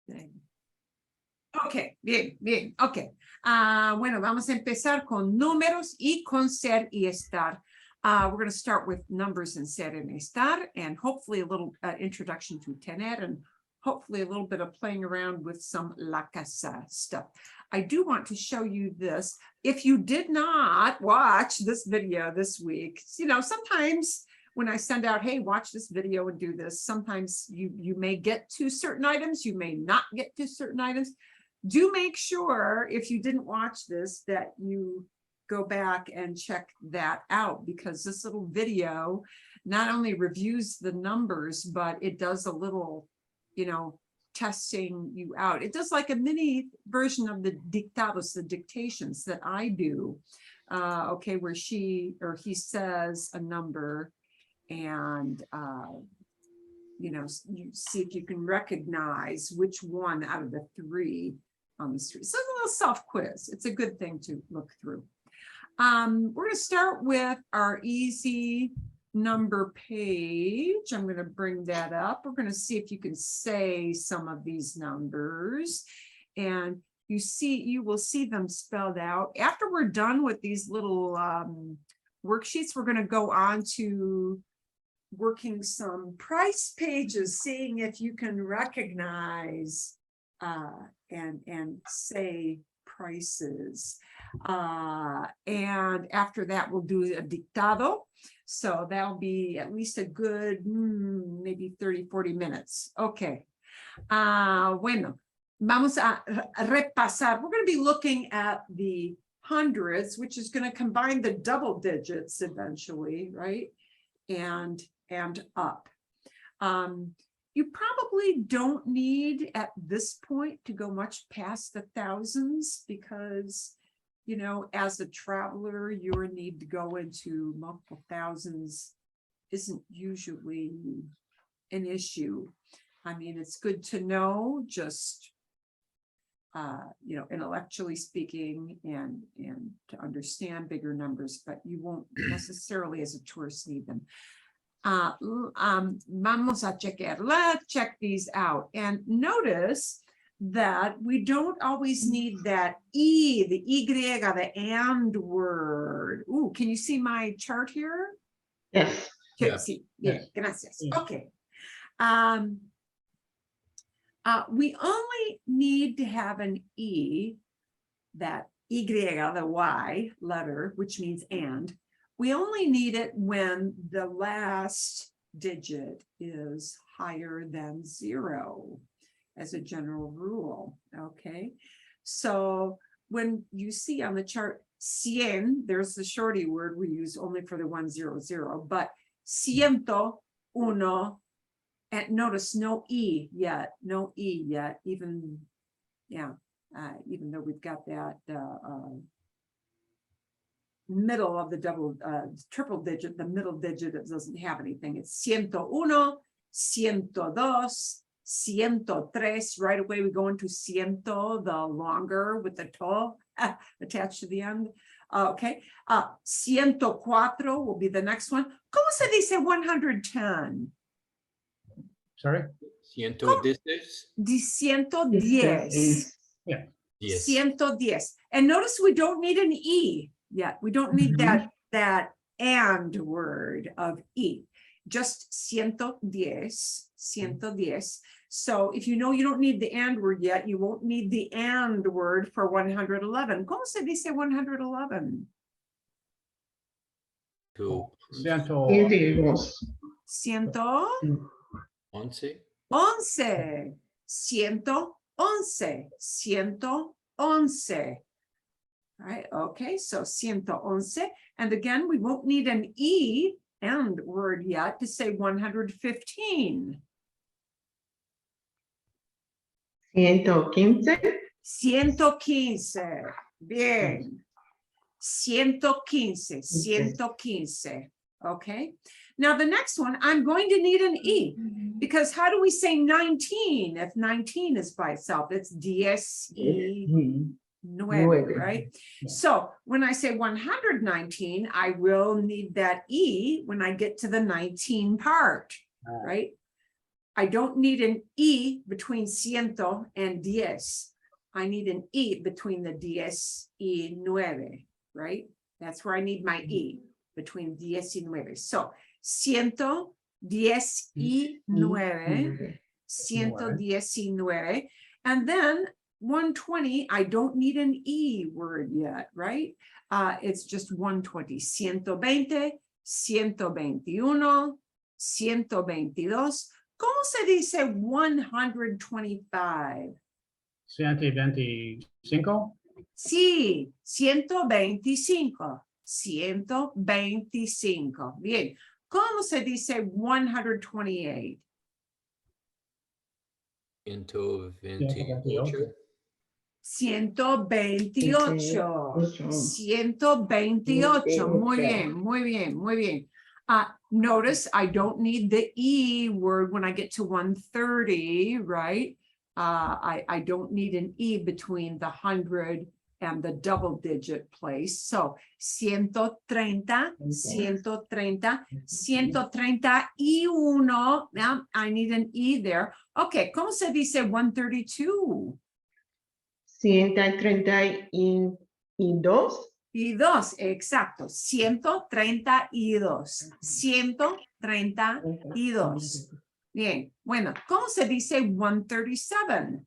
thing. Ok, bien, bien, ok. Bueno, vamos a empezar con números y con ser y estar. We're going to start with numbers and ser and estar, and hopefully a little introduction to tener, and hopefully a little bit of playing around with some la casa stuff. I do want to show you this. If you did not watch this video this week, you know, sometimes when I send out, hey, watch this video and do this, sometimes you may get to certain items, you may not get to certain items. Do make sure, if you didn't watch this, that you go back and check that out, because this little video not only reviews the numbers, but it does a little, you know, testing you out. It does like a mini version of the dictados, the dictations that I do, okay, where she or he says a number, and you know, you see if you can recognize which one out of the three on the street. So it's a little self-quiz. It's a good thing to look through. We're going to start with our easy number page. I'm going to bring that up. We're going to see if you can say some of these numbers, and you will see them spelled out. After we're done with these little worksheets, we're going to go on to working some price pages, seeing if you can recognize and say prices. And after that, we'll do a dictado. So that'll be at least a good, maybe 30-40 minutes. Okay. Bueno, vamos a repasar. We're going to be looking at the hundreds, which is going to combine the double digits eventually, right? And up. You probably don't need at this point to go much past the thousands, because, you know, as a traveler, your need to go into multiple thousands isn't usually an issue. I mean, it's good to know, just you know, intellectually speaking, and to understand bigger numbers, but you won't necessarily as a tourist need them. Vamos a chequear. Let's check these out. And notice that we don't always need that E, the Y, the and word. Ooh, can you see my chart here? Yes. Yeah. Sí. Bien, gracias. Okay. We only need to have an E, that Y, the Y letter, which means and. We only need it when the last digit is higher than 0, as a general rule, okay? So when you see on the chart 100, there's the shorty word we use only for the 100, but 101, and notice no E yet, even, yeah, even though we've got that middle of the double triple digit, the middle digit, it doesn't have anything. It's 101, 102, 103. Right away we go into ciento, the longer with the to attached to the end. Okay, 104 will be the next one. ¿Cómo se dice 110? Sorry? 110. 110. Yeah. 110. And notice we don't need an E yet. We don't need that and word of E. Just 110, 110. So if you know you don't need the and word yet, you won't need the and word for 111. ¿Cómo se dice 111? 111. 111. Right, okay, so 111. And again, we won't need an E and word yet to say 115. 115. 115. Bien. 115. Okay. Now the next one, I'm going to need an E, because how do we say 19 if 19 is by itself? It's 10. 9, right? So when I say 119, I will need that E when I get to the 19 part, right? I don't need an E between ciento and diez. I need an E between the diez y nueve, right? That's where I need my E, between diez y nueve. So, 119, 119. And then 120, I don't need an E word yet, right? It's just 120. 120, 121, 122. ¿Cómo se dice 125? 125. Sí, 125. 125. Bien. ¿Cómo se dice 128? 128. 128. 128. Muy bien, muy bien, muy bien. Notice I don't need the E word when I get to 130, right? I don't need an E between the 100 and the double digit place. So 130, 130, 131. Now I need an E there. Okay, ¿cómo se dice 132? 132. Y dos, exacto. 132. 132. Bien, bueno, ¿cómo se dice 137?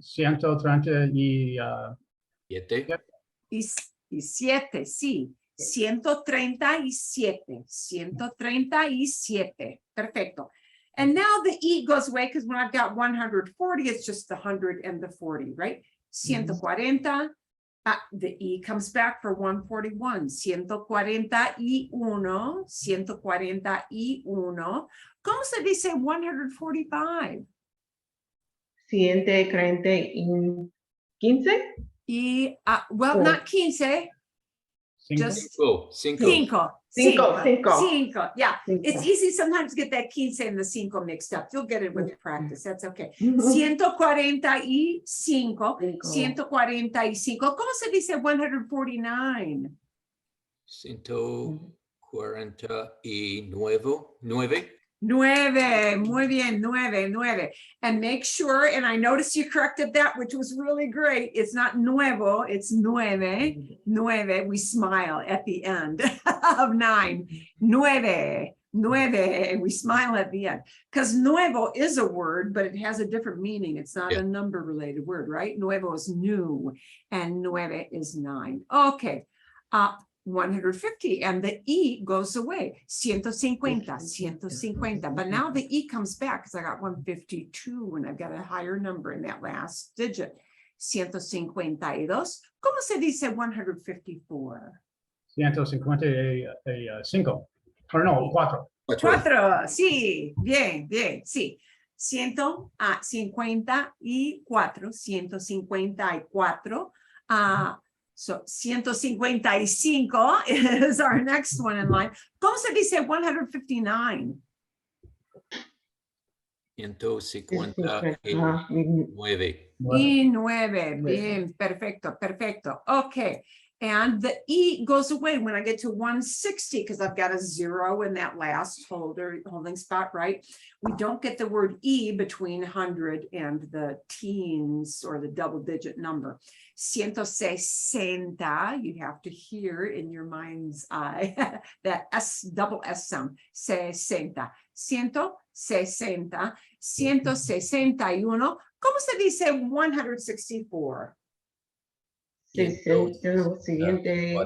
137. Y 7, sí. 137. 137. Perfecto. And now the E goes away because when I've got 140, it's just the 100 and the 40, right? 140. The E comes back for 141. 141. 141. ¿Cómo se dice 145? 115. Y, well, not 15. Just 5. 5. Yeah, it's Cinco. easy sometimes to get that 15 and the 5 mixed up. You'll get it with practice. That's okay. 145. 145. ¿Cómo se dice 149? 149. 9. Muy bien, 9. And make sure, and I noticed you corrected that, which was really great. It's not nuevo, it's 9. We smile at the end of 9. 9. We smile at the end. Because nuevo is a word, but it has a different meaning. It's not a number related word, right? Nuevo is new, and 9 is 9. Okay. 150, and the E goes away. 150. But now the E comes back because I got 152 and I've got a higher number in that last digit. 152. ¿Cómo se dice 154? 155. Or no, 4. 4. Sí, bien, sí. 154. 154. So 155 is our next one in line. ¿Cómo se dice 159? 159. Y 9. Bien, perfecto. Okay. And the E goes away when I get to 160 because I've got a 0 in that last holding spot, right? We don't get the word E between 100 and the teens or the double digit number. 160, you have to hear in your mind's eye that double S sound. 60. 160. 161. ¿Cómo se dice 164? 164.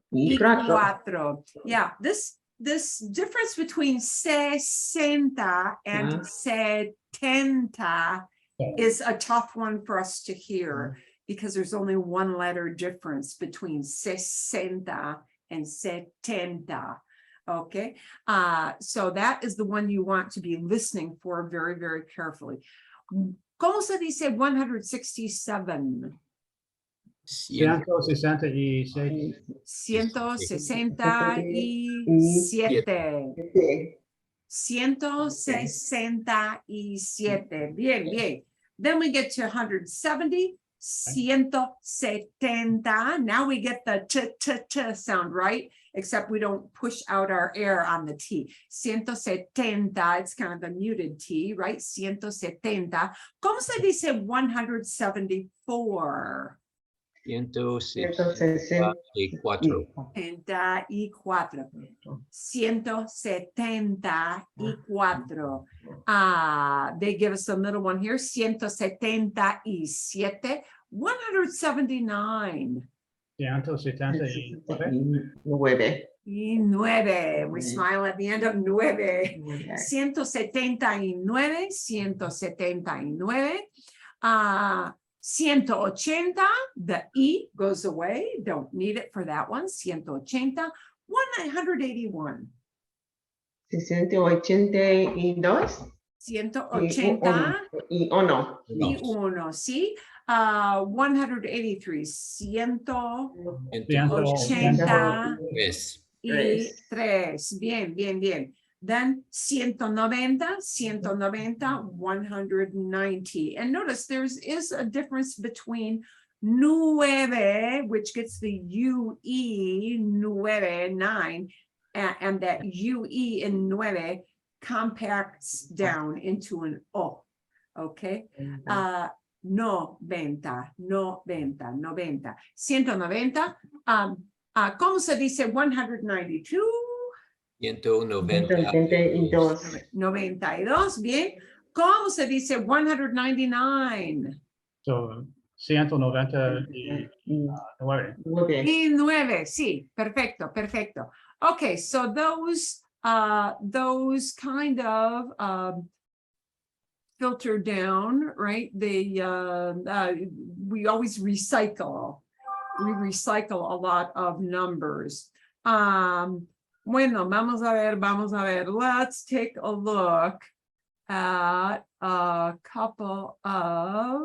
164. Yeah, this difference between 60 and 70 is a tough one for us to hear because there's only one letter difference between 60 and 70. Okay, so that is the one you want to be listening for very, very carefully. ¿Cómo se dice 167? 166. 167. 167. Bien. Then we get to 170, 170. Now we get the t sound, right? Except we don't push out our air on the T. 170, it's kind of a muted T, right? 170. ¿Cómo se dice 174? 164. 74. 174. They give us a little one here. 177. 179. 179. Y 9. We smile at the end of 9. 179. 179. 180. The E goes away. Don't need it for that one. 180. 181. 182. 180. Y uno. Y 1, ¿sí? 183. 180. Y 3. Bien, bien, bien. Then 190, 190. And notice there is a difference between 9, which gets the UE, 9, and that UE in 9 compacts down into an O. Okay? 90. 190. ¿Cómo se dice 192? 192. 92, bien. ¿Cómo se dice 199? So 199. Y 9, sí, perfecto, perfecto. Okay, so those kind of filter down, right? They we always recycle. We recycle a lot of numbers. Bueno, vamos a ver. Let's take a look at a couple of,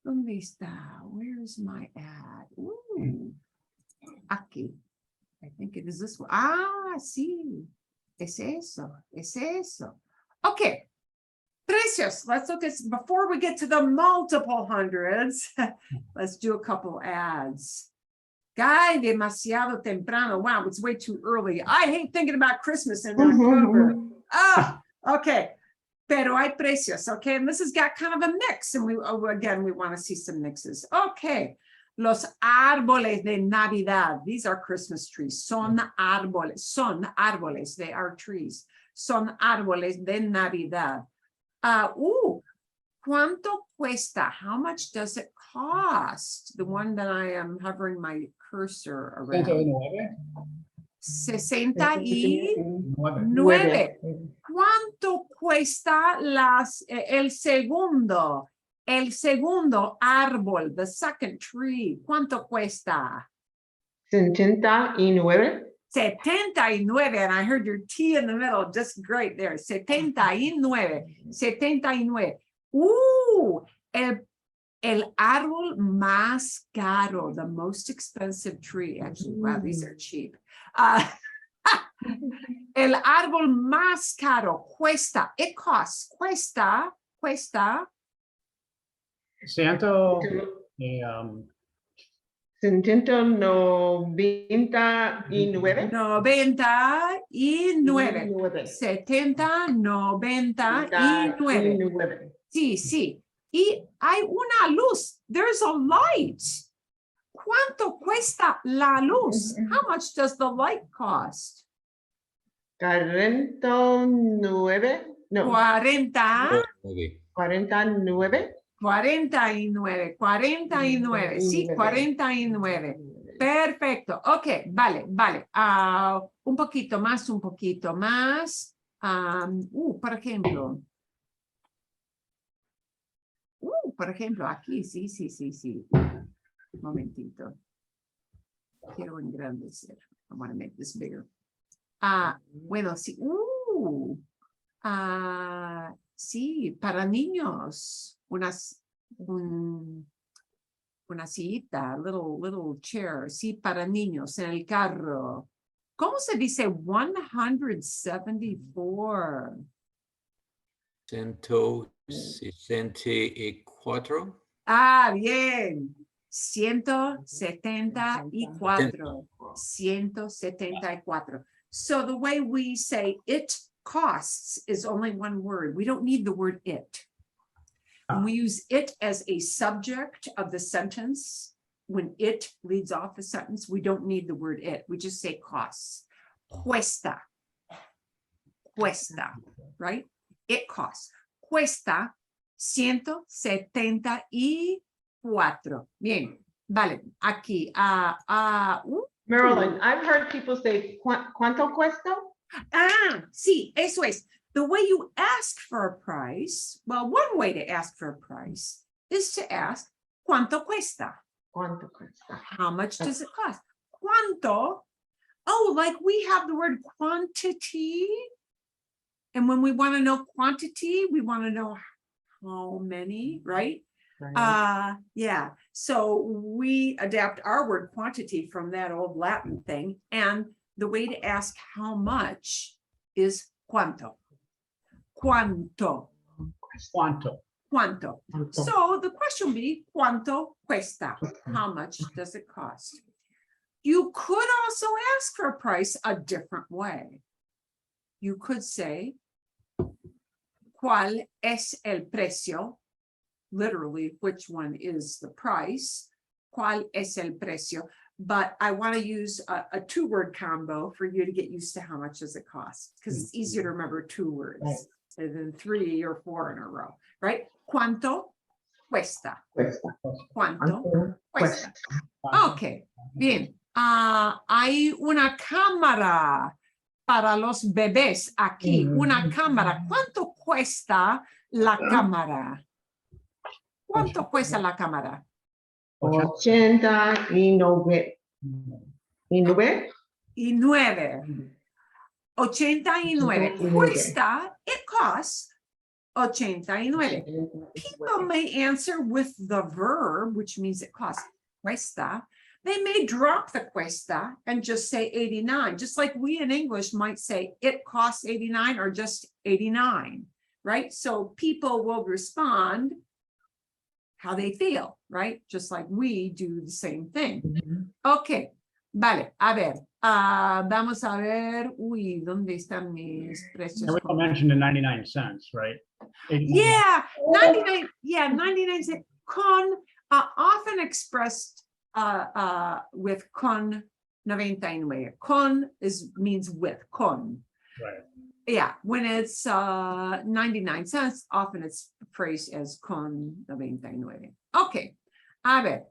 ¿dónde está? Where's my ad? Ooh, aquí. I think it is this one. Sí. Es eso. Okay. Precios. Let's look at, before we get to the multiple hundreds, let's do a couple ads. Guy, demasiado temprano. Wow, it's way too early. I hate thinking about Christmas in October. Okay. Pero hay precios, okay? And this has got kind of a mix. And we want to see some mixes. Okay. Los árboles de Navidad. These are Christmas trees. Son árboles. They are trees. Son árboles de Navidad. ¿Cuánto cuesta? How much does it cost? The one that I am hovering my cursor around. 69. ¿Cuánto cuesta el segundo árbol, the second tree? ¿Cuánto cuesta? 79. 79, and I heard your T in the middle, just great there. 79. El árbol más caro, the most expensive tree. Actually, wow, these are cheap. El árbol más caro cuesta, it costs, cuesta. 199. 99. 70, 99. Sí. Y hay una luz. There's a light. ¿Cuánto cuesta la luz? How much does the light cost? 49. No. 49. 49. Sí, 49. Perfecto. Ok, vale. Un poquito más. Por ejemplo, aquí, sí. Un momentito. Quiero engrandecer. I want to make this bigger. Bueno, sí. Sí, para niños. Una sillita, little chair. Sí, para niños en el carro. ¿Cómo se dice 174? 164. Ah, bien. 174. 174. So the way we say it costs is only one word. We don't need the word it. When we use it as a subject of the sentence, when it leads off a sentence, we don't need the word it. We just say costs. Cuesta. Cuesta, right? It costs. Cuesta 174. Bien, vale. Aquí, Marilyn, I've heard people say, ¿cuánto cuesta? sí, eso es. The way you ask for a price, well, one way to ask for a price is to ask, ¿cuánto cuesta? ¿Cuánto cuesta? How much does it cost? ¿Cuánto? Oh, like we have the word quantity. And when we want to know quantity, we want to know how many, right? Yeah. So we adapt our word quantity from that old Latin thing. And the way to ask how much is cuánto. Cuánto. Quanto. Cuánto. So the question would be, ¿cuánto cuesta? How much does it cost? You could also ask for a price a different way. You could say, ¿cuál es el precio? Literally, which one is the price? ¿Cuál es el precio? But I want to use a two-word combo for you to get used to how much does it cost, because it's easier to remember two words than 3 or 4 in a row, right? ¿Cuánto cuesta? Cuesta. ¿Cuánto cuesta? Quanto. Ok, bien. Hay una cámara para los bebés aquí, una cámara. ¿Cuánto cuesta la cámara? ¿Cuánto cuesta la cámara? 89. ¿Y 9? Y 9. 89. Cuesta, it costs 89. People may answer with the verb, which means it costs. Cuesta. They may drop the cuesta and just say 89, just like we in English might say it costs 89 or just 89, right? So people will respond how they feel, right? Just like we do the same thing. Okay, vale, a ver, vamos a ver, uy, ¿dónde están mis precios? And we mentioned the 99 cents, right? 89. Yeah, 99, yeah, 99 cents, con, often expressed with con 99. Con means with, con. Right. Yeah, when it's 99 cents, often it's phrased as con 99. Okay, a ver,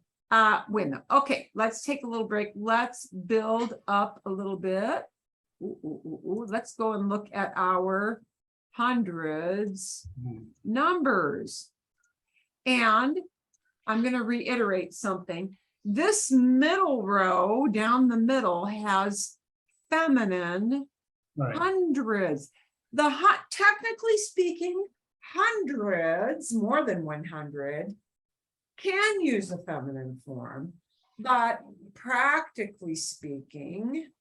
bueno, okay, let's take a little break. Let's build up a little bit. Let's go and look at our hundreds numbers. And I'm going to reiterate something. This middle row down the middle has feminine Right. hundreds. Technically speaking, hundreds, more than 100, can use a feminine form, but practically speaking,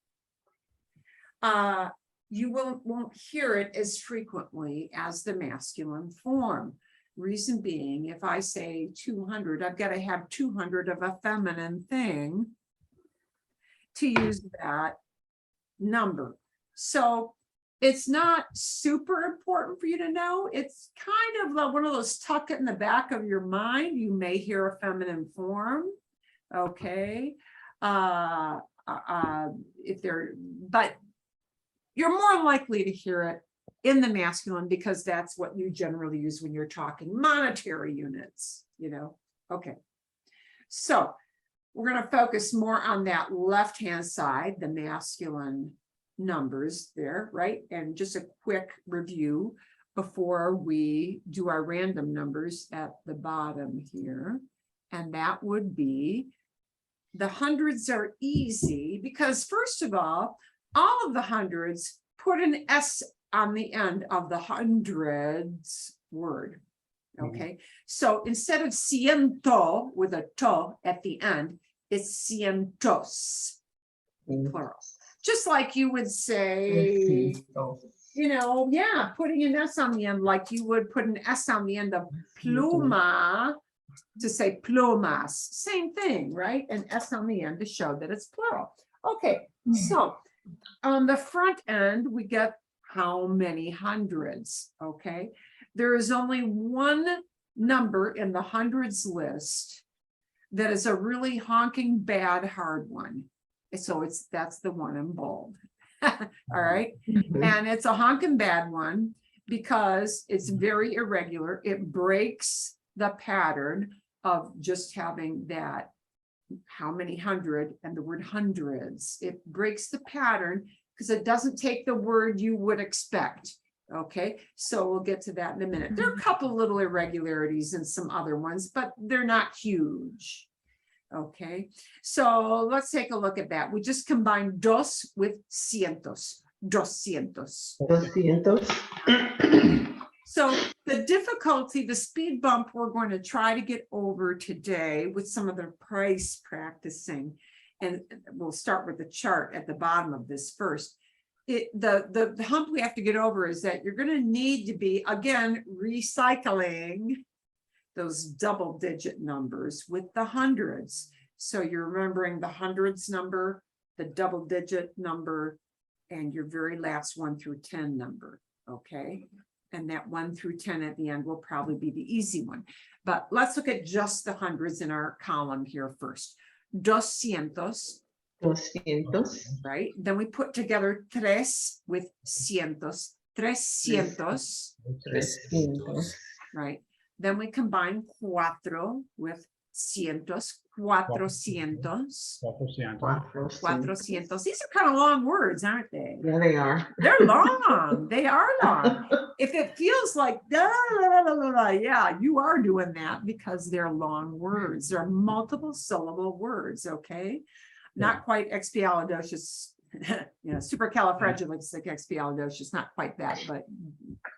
you won't hear it as frequently as the masculine form. Reason being, if I say 200, I've got to have 200 of a feminine thing to use that number. So it's not super important for you to know. It's kind of like one of those tuck it in the back of your mind. You may hear a feminine form. Okay. But you're more likely to hear it in the masculine because that's what you generally use when you're talking monetary units, you know. Okay. So we're going to focus more on that left-hand side, the masculine numbers there, right? And just a quick review before we do our random numbers at the bottom here. And that would be the hundreds are easy because, first of all of the hundreds put an S on the end of the hundreds word. Okay, so instead of ciento with a to at the end, it's cientos, plural. Just like you would say, you know, yeah, putting an S on the end, like you would put an S on the end of pluma to say plumas, same thing, right? And S on the end to show that it's plural. Okay, so on the front end, we get how many hundreds, okay? There is only one number in the hundreds list that is a really honking bad hard one. So that's the one in bold. All right. Mhm. And it's a honking bad one because it's very irregular. It breaks the pattern of just having that how many hundred and the word hundreds. It breaks the pattern because it doesn't take the word you would expect. Okay, so we'll get to that in a minute. There are a couple little irregularities and some other ones, but they're not huge. Okay, so let's take a look at that. We just combined dos with cientos, doscientos. 200. So the difficulty, the speed bump we're going to try to get over today with some of the price practicing, and we'll start with the chart at the bottom of this first. The hump we have to get over is that you're going to need to be, again, recycling those double digit numbers with the hundreds. So you're remembering the hundreds number, the double digit number, and your very last 1 through 10 number, okay? And that 1 through 10 at the end will probably be the easy one. But let's look at just the hundreds in our column here first. 200, 200. right? Then we put together tres with cientos, 300, 300. right? Then we combine cuatro with cientos, 400, 400. These are kind of long words, aren't they? Yeah, they are. They're long. They are long. If it feels like, yeah, you are doing that because they're long words. They're multiple syllable words, okay? Not quite expialidocious, supercalifragilisticexpialidocious, not quite that, but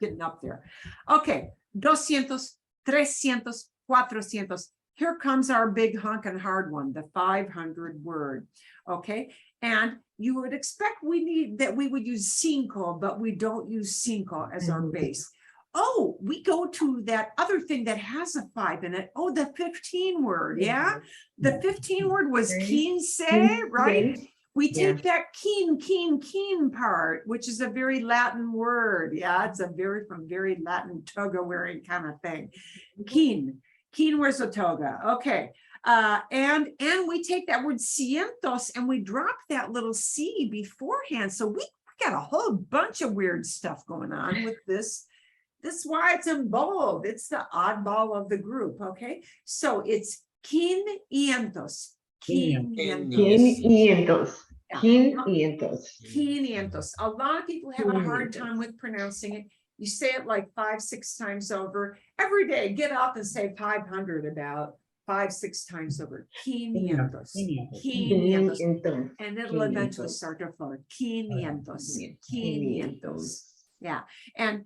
getting up there. Okay, 200, 300, 400. Here comes our big hunk and hard one, the 500 word, okay? And you would expect we would use cinco, but we don't use cinco as our base. Oh, we go to that other thing that has a 5 in it. Oh, the 15 word, yeah? The 15 word was quince, right? We take that keen part, which is a very Latin word. Yeah, it's from very Latin toga wearing kind of thing. Keen wears a toga. Okay. And we take that word cientos and we drop that little C beforehand. So we got a whole bunch of weird stuff going on with this. This is why it's in bold. It's the oddball of the group. Okay. So it's quinientos. 500. 500. A lot of people have a hard time with pronouncing it. You say it like 5-6 times over every day. Get up and say 500 about 5-6 times over. 500. 500. And it'll eventually start to flow. 500. 500. Yeah. And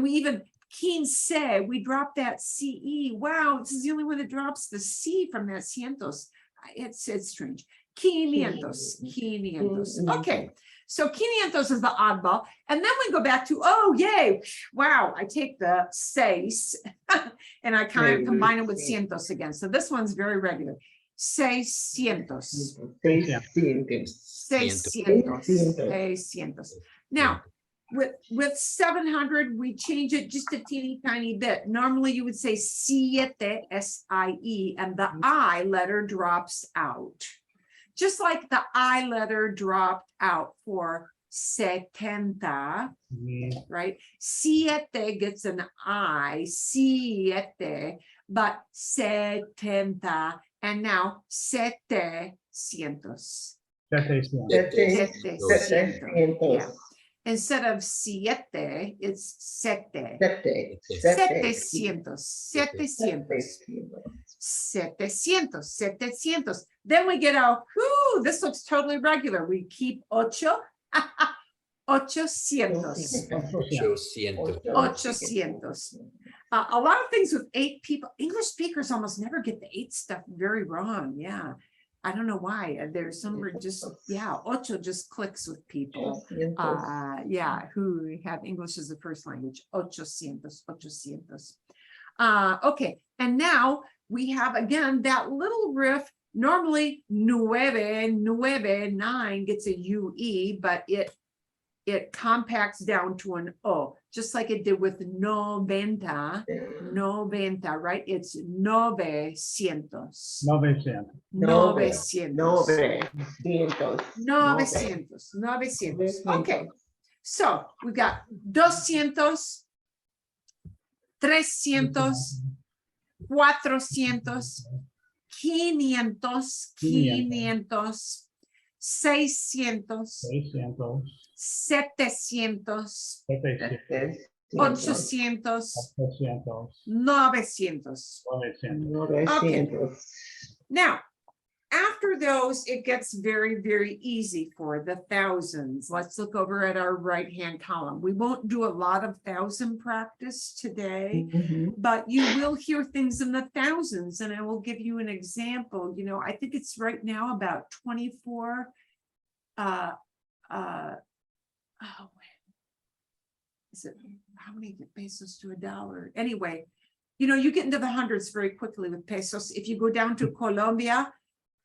we even quince, we drop that CE. Wow, this is the only one that drops the C from that cientos. It's strange. 500. Okay, so 500 is the oddball. And then we go back to, oh, yay. Wow, I take the seis and I kind of combine it with cientos again. So this one's very regular. 600. 600. Now, with 700, we change it just a teeny tiny bit. Normally you would say siete, S-I-E, and the I letter drops out. Just like the I letter dropped out for 70, right? Siete gets an I, siete, but 70, and now 700. 700. Yeah. Instead of siete, it's sete. 700. 700. Then we get out, whoo, this looks totally regular. We keep 800. 800. 800. A lot of things with 8 people, English speakers almost never get the 8 stuff very wrong. Yeah. I don't know why. There's some just, ocho just clicks with people. Who have English as a first language. 800. Okay. And now we have again that little riff. Normally, 9 gets a UE, but it compacts down to an O, just like it did with 90, right? It's 900. 900. 900. 900. 900. Okay. So we've got 200, 300, 400, 500, 600, 600, 700, 700, 800, 800, 900. 900. Now, after those, it gets very, very easy for the thousands. Let's look over at our right-hand column. We won't do a lot of thousand practice today, but you will hear things in the thousands, and I will give you an example. You know, I think it's right now about 24. Is it how many pesos to a dollar? Anyway, you know, you get into the hundreds very quickly with pesos. If you go down to Colombia,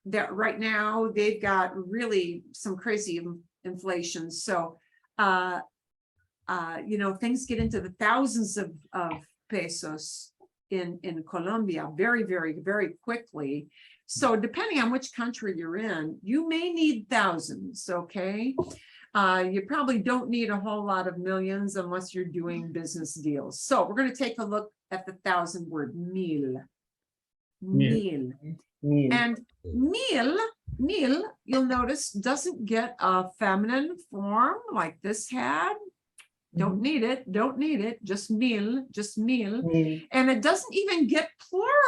that right now they've got really some crazy inflation. So, you know, things get into the thousands of pesos in Colombia very, very, very quickly. So depending on which country you're in, you may need thousands, okay? You probably don't need a whole lot of millions unless you're doing business deals. So we're going to take a look at the thousand word, mil. Mil. And mil, you'll notice, doesn't get a feminine form like this had. Don't need it, just mil, And it doesn't even get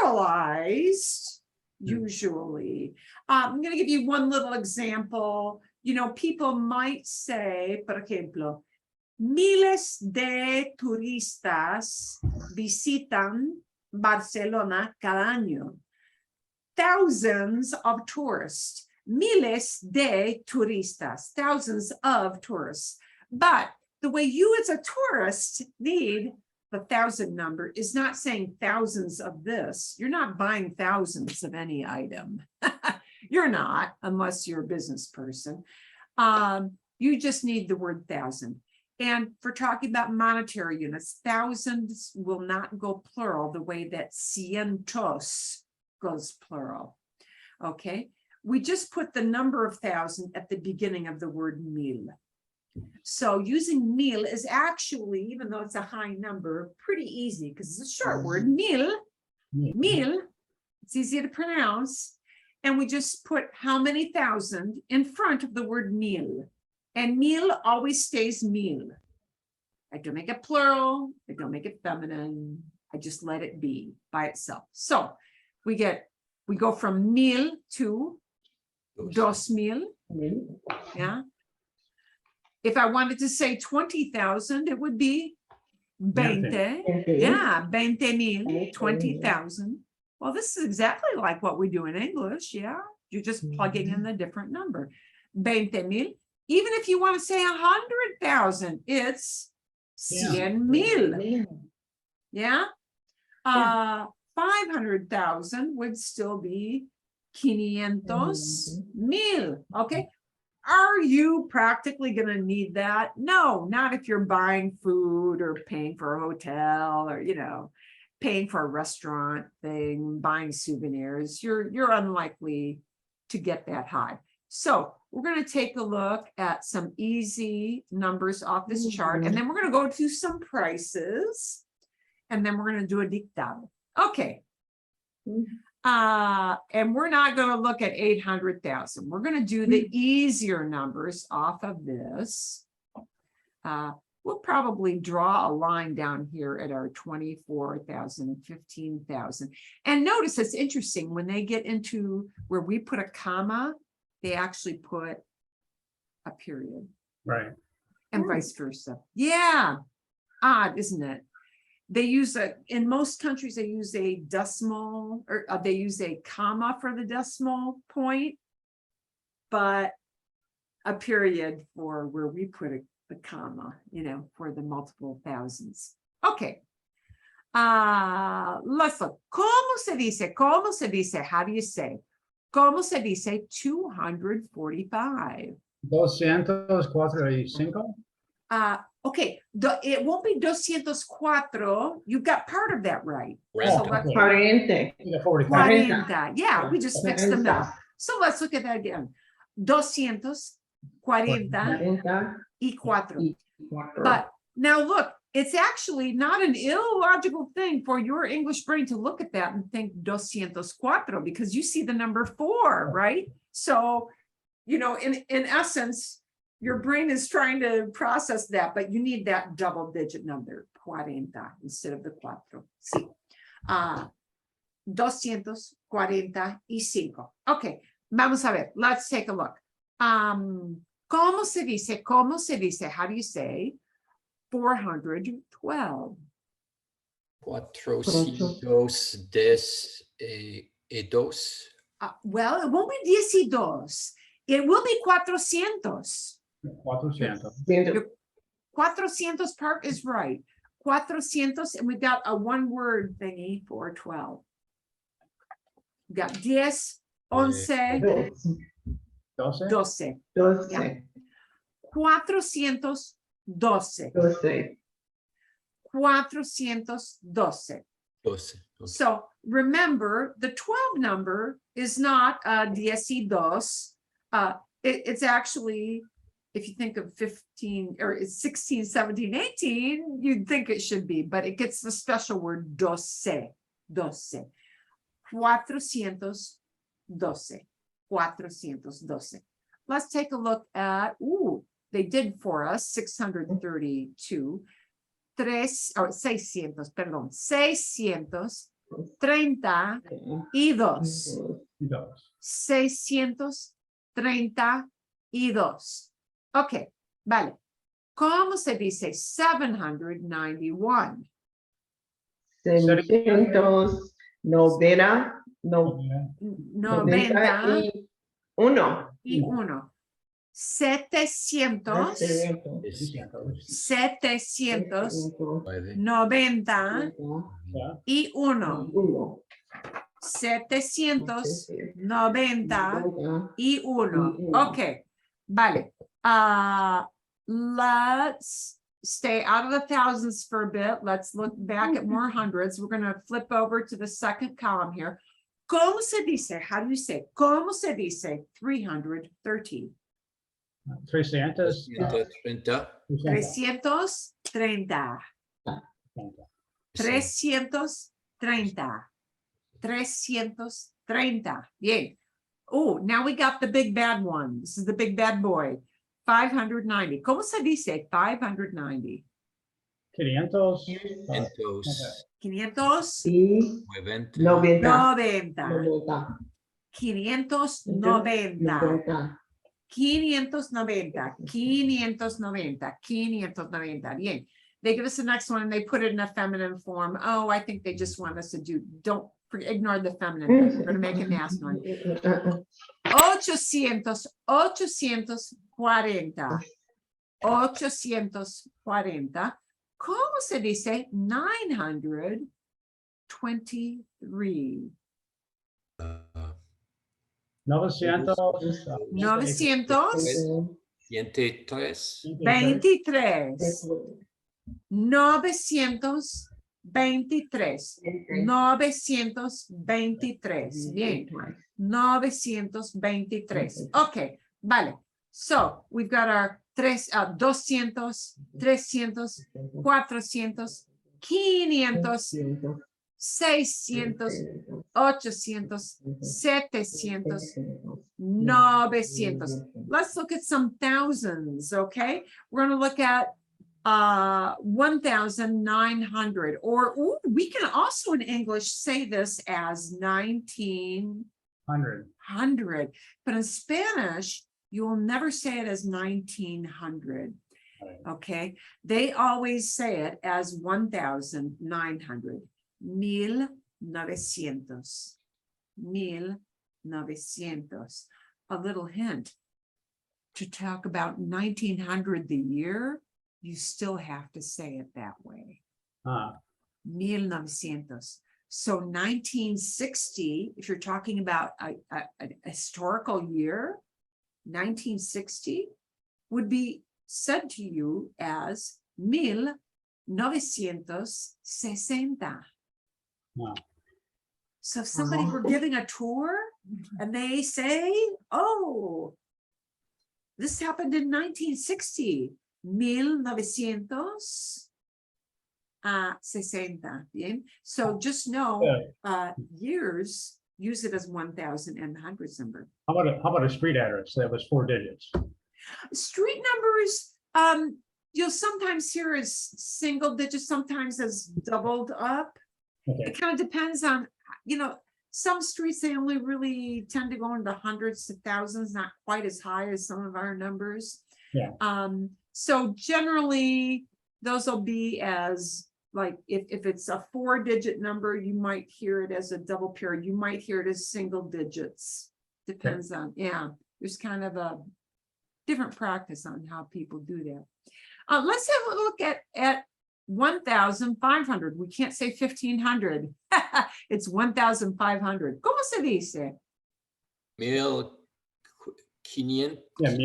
pluralized, usually. I'm going to give you one little example. You know, people might say, por ejemplo, miles de turistas visitan Barcelona cada año. Thousands of tourists, miles de turistas, thousands of tourists. But the way you as a tourist need the thousand number is not saying thousands of this. You're not buying thousands of any item. You're not, unless you're a business person. You just need the word thousand. And for talking about monetary units, thousands will not go plural the way that cientos goes plural. Okay, we just put the number of thousand at the beginning of the word mil. So using mil is actually, even though it's a high number, pretty easy because it's a short word. Mil, it's easy to pronounce. And we just put how many thousand in front of the word mil. And mil always stays mil. I don't make it plural. I don't make it feminine. I just let it be by itself. So we go from mil to 2000. Yeah. If I wanted to say 20,000, it would be 20. Yeah, 20,000, 20,000. Well, this is exactly like what we do in English. Yeah, you're just plugging in the different number. 20,000. Even if you want to say 100,000, it's 100,000. Yeah. 500,000 would still be 500,000. Okay. Are you practically going to need that? No, not if you're buying food or paying for a hotel or, you know, paying for a restaurant thing, buying souvenirs. You're unlikely to get that high. So we're going to take a look at some easy numbers off this chart, and then we're going to go to some prices, and then we're going to do a dictado. Okay. And we're not going to look at 800,000. We're going to do the easier numbers off of this. We'll probably draw a line down here at our 24,000, 15,000. And notice it's interesting when they get into where we put a comma, they actually put a period. Right. And vice versa. Yeah. Odd, isn't it? They use in most countries, they use a decimal, or they use a comma for the decimal point, but a period for where we put the comma, you know, for the multiple thousands. Okay. Let's look. ¿Cómo se dice? ¿Cómo se dice? How do you say? ¿Cómo se dice 245? 245. Okay, it won't be 204. You got part of that right. Right. So let's, 40. The 45. 40. Yeah, we just fixed them 40. now. So let's look at that again. 244. 44. But now look, it's actually not an illogical thing for your English brain to look at that and think 204 because you see the number 4, right? So, you know, in essence, your brain is trying to process that, but you need that double digit number, 40 instead of the 4. Sí. 245. Okay, vamos a ver. Let's take a look. ¿Cómo se dice? ¿Cómo se dice? How do you say 412? 412. Well, it won't be 12. It will be 400. 400. 400 part is right. 400, and we've got a one-word thingy for 12. We've got 10, 11, 12. 12. 12. Yeah. 412. 12. 412. 12. So remember, the 12 number is not 12. It's actually, if you think of 15 or it's 16, 17, 18, you'd think it should be, but it gets the special word 12. 12. 412. 412. Let's take a look at, they did for us 632. 600, perdón, 632. 632. Ok, vale. ¿Cómo se dice 791? 690. 90 91. y 1. 700. 790 y 1. 790 y 1. Okay, vale. Let's stay out of the thousands for a bit. Let's look back at more hundreds. We're going to flip over to the second column here. ¿Cómo se dice? How do you say? ¿Cómo se dice 330? 330. 330. 330. 330. Bien. Oh, now we got the big bad one. This is the big bad boy. 590. ¿Cómo se dice 590? 500. 500. Y 90. 90. 90. 590. 590. 590. 590. Bien. They give us the next one and they put it in a feminine form. Oh, I think they just want us to don't ignore the feminine. We're going to make a masculine. 800. 840. 840. ¿Cómo se dice 923? 900. 923. 23. 923. 923. Bien. 923. Okay, vale. So we've got our 200, 300, 400, 500, 600, 800, 700, 900. Let's look at some thousands, okay? We're going to look at 1,900, or we can also in English say this as 1900, but in Spanish, you will never say it as 1900. Okay, they always say it as 1,900. 1900. 1900. A little hint. To talk about 1900 the year, you still have to say it that way. 1900. So 1960, if you're talking about a historical year, 1960 would be said to you as 1960. Wow. So if somebody were giving a tour and they say, oh, this happened in 1960, 1960. Bien. So just know, years, use it as 1000 and the hundreds number. How about a street address that was 4 digits? Street numbers, you'll sometimes hear as single digits, sometimes as doubled up. Okay. It kind of depends on, some streets, they only really tend to go into hundreds to thousands, not quite as high as some of our numbers. Yeah. So generally, those will be as, like, if it's a 4-digit number, you might hear it as a double period. You might hear it as single digits. Depends on, there's kind of a different practice on how people do that. Let's have a look at 1,500. We can't say 1,500. It's 1,500. ¿Cómo se dice? 1500. Yeah,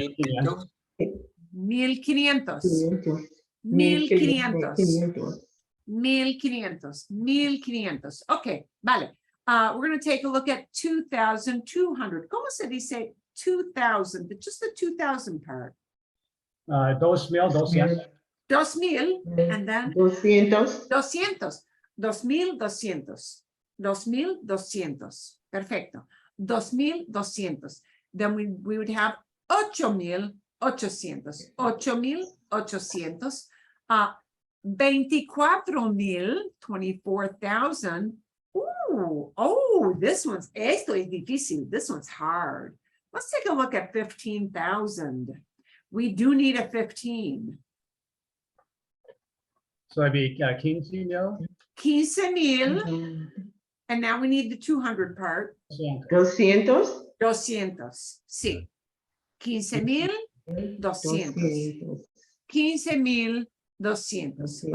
1500. 1500. 1500. Okay, vale. We're going to take a look at 2,200. ¿Cómo se dice 2,000? But just the 2,000 part. 2,200. 2,000 and then 200. 200. 2,200. 2,200. Perfecto. 2,200. Then we would have 8,800. 8,800. 24,000, 24,000. Oh, esto es difícil. This one's hard. Let's take a look at 15,000. We do need a 15. So that'd be 15,000. 15,000. And now we need the 200 part. 200. 200. Sí. 15,200. 15,200.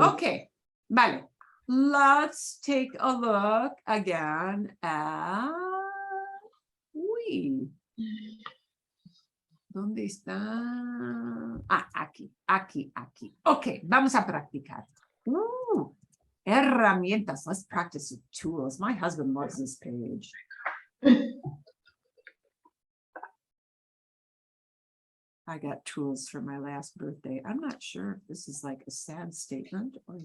Okay. Vale. Let's take a look again at. Uy. ¿Dónde está? Aquí. Ok, vamos a practicar. Herramientas. Let's practice with tools. My husband loves this page. I got tools for my last birthday. I'm not sure if this is like a sad statement or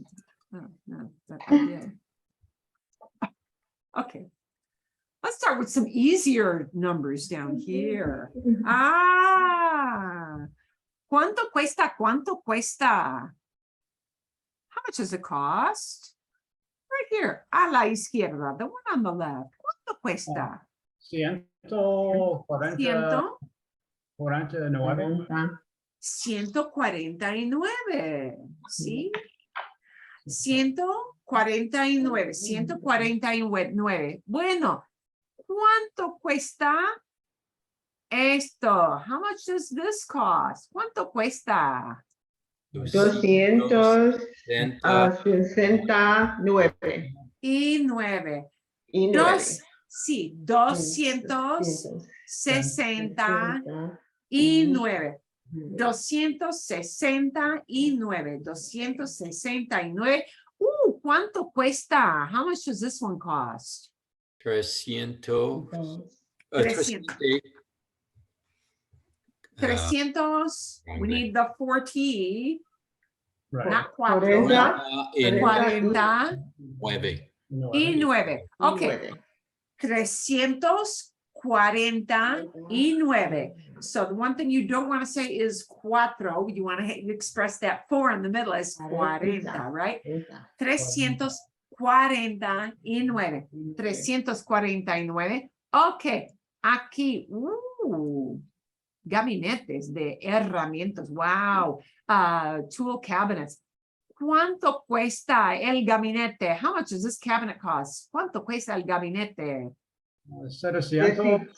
no, but I did. Okay. Let's start with some easier numbers down here. ¿Cuánto cuesta? ¿Cuánto cuesta? How much does it cost? Right here, a la izquierda, the one on the left. ¿Cuánto cuesta? 149. 149. ¿Sí? 149. 149. Bueno, ¿cuánto cuesta esto? How much does this cost? ¿Cuánto cuesta? 269. Y 9. Sí, 269. 269. 269. ¿Cuánto cuesta? How much does this one cost? 300. 300. We need the 40. Right. Not 4. 40. 9. 9. Okay. 349. So the one thing you don't want to say is cuatro. You want to express that 4 in the middle as 40, right? 349. 349. Okay. Aquí. Gabinetes de herramientas. Wow. Tool cabinets. ¿Cuánto cuesta el gabinete? How much does this cabinet cost? ¿Cuánto cuesta el gabinete? 700.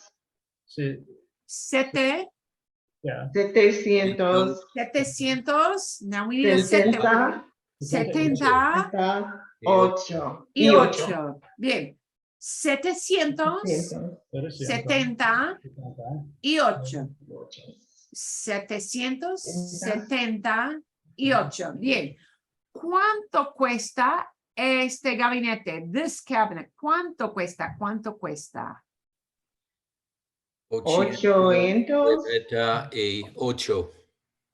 Sete. Yeah. 700. 700. Now we need a 70. 70. 8 y y 8. 8. Bien. 770 y 8. 778. Bien. ¿Cuánto cuesta este gabinete? This cabinet. ¿Cuánto cuesta? ¿Cuánto cuesta? 800 y 8.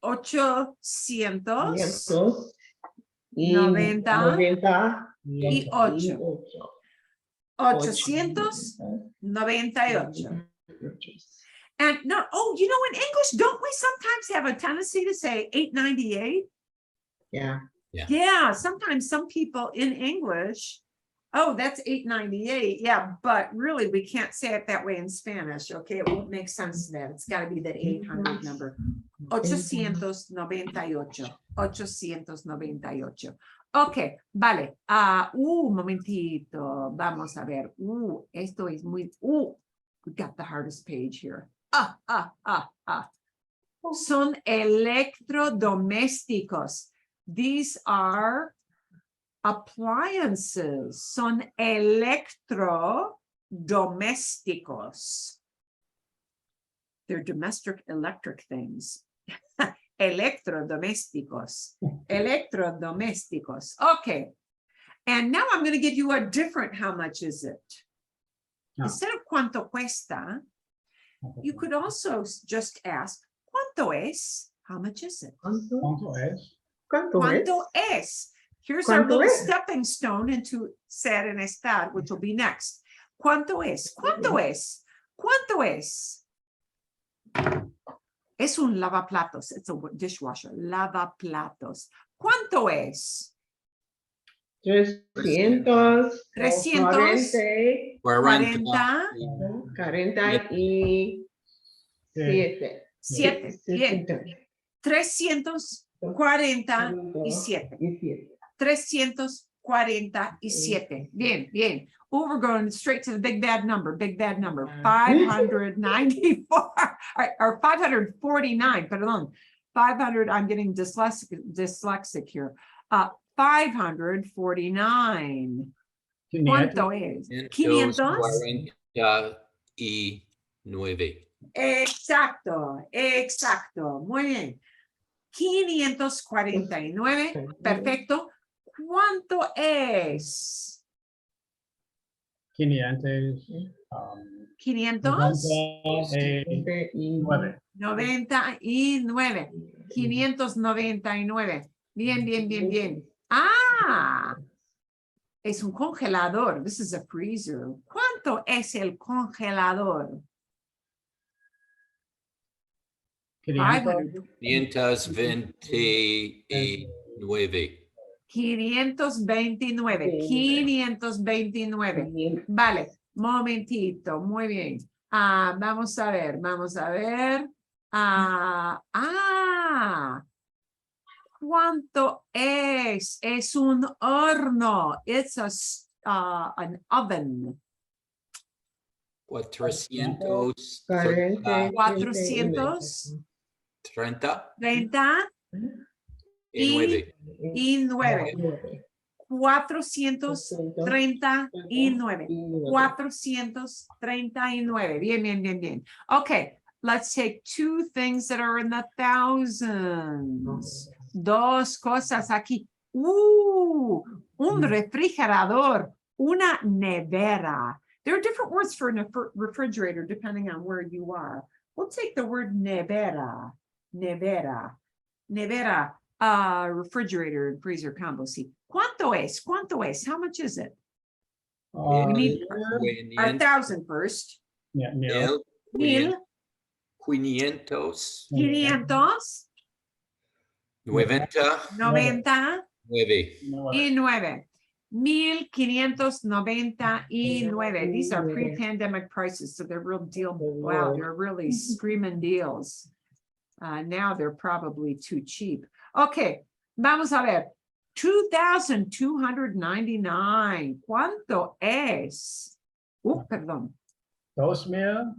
800 y 90 90 y 8. 898. And no, oh, you know, in English, don't we sometimes have a tendency to say 898? Yeah. Yeah, sometimes some people in English, oh, that's 898. Yeah, but really we can't say it that way in Spanish. Okay, it won't make sense to that. It's got to be that 800 number. 898. 898. Ok, vale. Momentito. Vamos a ver. Esto es muy. We got the hardest page here. Son electrodomésticos. These are appliances. Son electrodomésticos. They're domestic electric things. Electrodomésticos. Electrodomésticos. Okay. And now I'm going to give you a different how much is it? Instead of cuánto cuesta, you could also just ask, ¿cuánto es? How much is it? ¿Cuánto es? ¿Cuánto es? Here's our ¿Cuánto little es? stepping stone into ser and estar, which will be next. ¿Cuánto es? ¿Cuánto es? ¿Cuánto es? Es un lavaplatos. It's a dishwasher. Lavaplatos. ¿Cuánto es? 300 300 40 47 7. Bien. 347. 347. Bien, bien. Oh, we're going straight to the big bad number. Big bad number. 594. All right, or 549. Perdón. 500. I'm getting dyslexic here. 549. ¿Cuánto es? 549. Exacto, exacto. Muy bien. 549. Perfecto. ¿Cuánto es? 500. 500. 99. 99. 599. Bien, bien, bien, bien. Es un congelador. This is a freezer. ¿Cuánto es el congelador? 500. 529. 529. 529. Vale, momentito, muy bien. Vamos a ver, vamos a ver. ¿Cuánto es? Es un horno. It's an oven. 430. 430 y 9. y 9. 439. 439. Bien, bien, bien, bien. Okay, let's take two things that are in the thousands. Dos cosas aquí. Un refrigerador. Una nevera. There are different words for a refrigerator depending on where you are. We'll take the word nevera. Nevera. Nevera. Refrigerator and freezer combo. See, ¿cuánto es? ¿Cuánto es? How much is it? We need 1,000 first. Yeah, 1,000. 500. 500. 99. 99. 1,599. These are pre-pandemic prices, so they're real deal. Wow, they're really screaming deals. Now they're probably too cheap. Okay, vamos a ver. 2,299. ¿Cuánto es? Perdón. 2,000.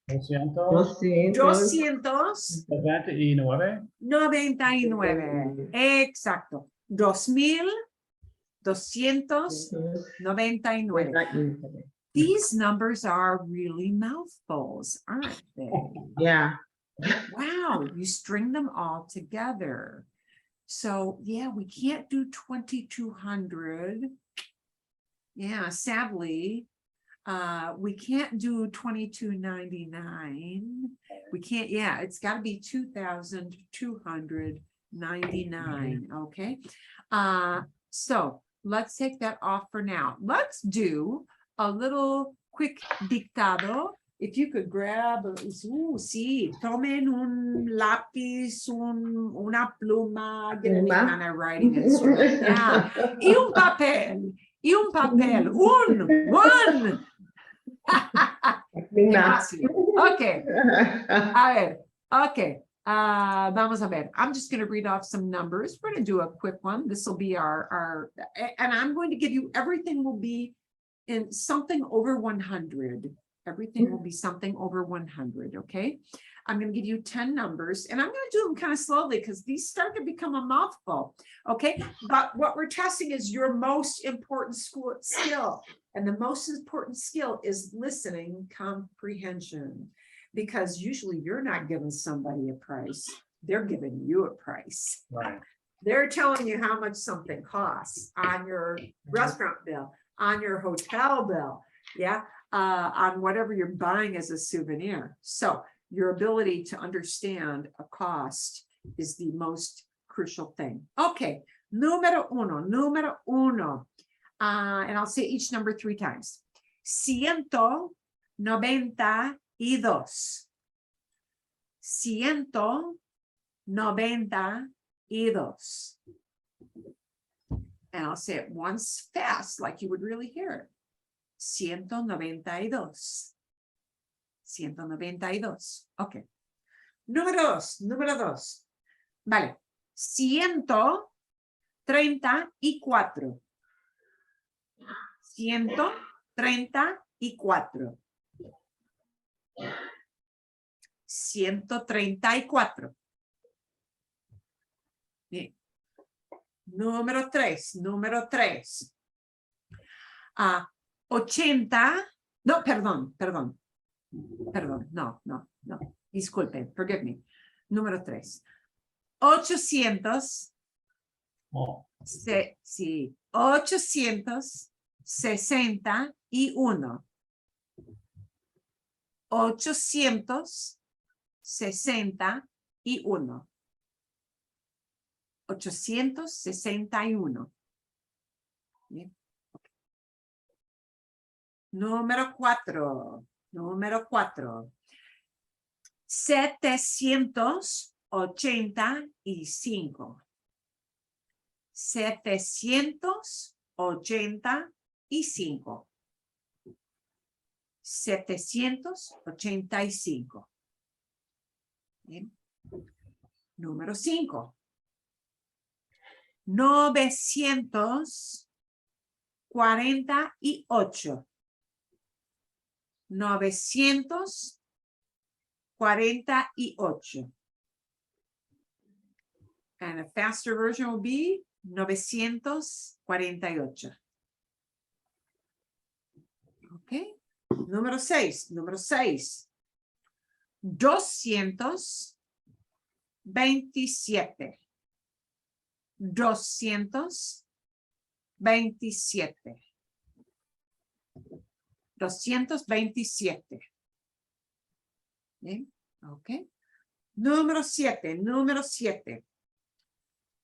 2,299. 299. Exacto. 2,000. 299. These numbers are really mouthfuls, aren't they? Yeah. Wow, you string them all together. So yeah, we can't do 2,200. Yeah, sadly, we can't do 2,299. We can't, yeah, it's got to be 2,299. Okay. So let's take that off for now. Let's do a little quick dictado. If you could grab, sí, tomen un lápiz, una pluma, get any kind of writing instrument. Yeah. Y un papel. Y un papel. One. Qué fácil. Okay. A ver. Okay. Vamos a ver. I'm just going to read off some numbers. We're going to do a quick one. This will be our, and I'm going to give you, everything will be in something over 100. Everything will be something over 100, okay? I'm going to give you 10 numbers, and I'm going to do them kind of slowly because these start to become a mouthful, okay? But what we're testing is your most important skill, and the most important skill is listening comprehension, because usually you're not giving somebody a price. They're giving you a price. Right. They're telling you how much something costs on your restaurant bill, on your hotel bill, yeah, on whatever you're buying as a souvenir. So your ability to understand a cost is the most crucial thing. Okay, número uno. And I'll say each number 3 times. 192. 192. And I'll say it once fast, like you would really hear it. 192. 192. Okay. Número dos. Vale. 134. 134. 134. Bien. Número 3. 80. No, perdón. No. Disculpen, forgive me. Número 3. 800. Oh, Sí. 861. 861. 861. Bien. Okay. Número 4. 785. 785. 785. Bien. Número 5. 948. 948. And a faster version will be 948. Okay. Número 6. 227. 227. Bien, ok. Número 7.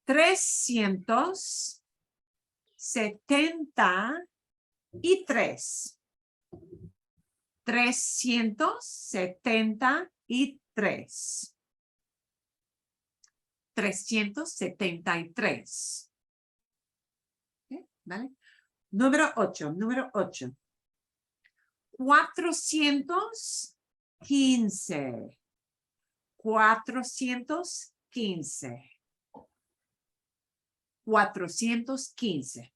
373. 373. 373. ¿Okay? ¿Vale? Número 8. 415. 415.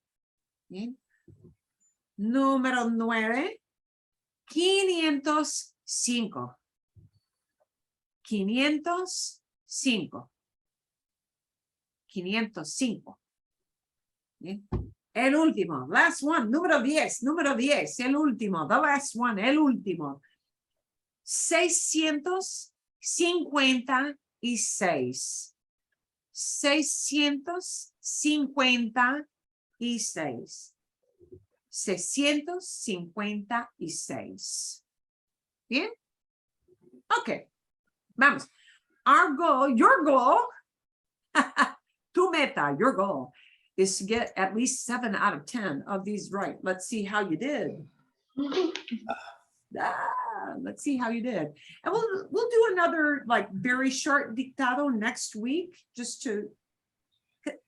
Bien. Número 9. 505. 505. Bien. El último, last one, número 10, el último, the last one, el último. 656. 656. 656. Bien. Ok. Vamos. Our goal, your goal, tu meta, your goal is to get at least 7 out of 10 of these right. Let's see how you did. Let's see how you did. And we'll do another like very short dictado next week, just to,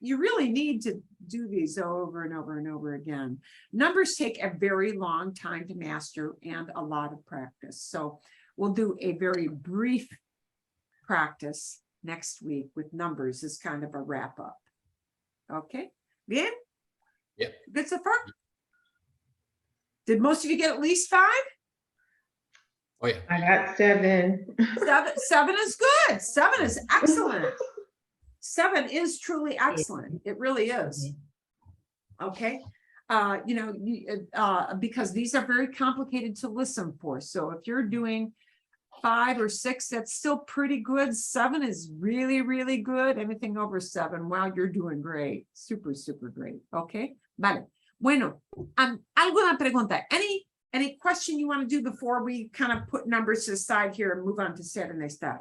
you really need to do these over and over and over again. Numbers take a very long time to master and a lot of practice. So we'll do a very brief practice next week with numbers as kind of a wrap up. Okay, bien? Yep. Good so far? Did most of you get at least 5? Oh, yeah. I got 7. 7 is good. 7 is excellent. 7 is truly excellent. It really is. Okay. You know, because these are very complicated to listen for. So if you're doing 5 or 6, that's still pretty good. 7 is really, really good. Anything over 7, wow, you're doing great. Super, super great. Okay. Vale. Bueno, alguna pregunta? Any question you want to do before we kind of put numbers to the side here and move on to ser and estar?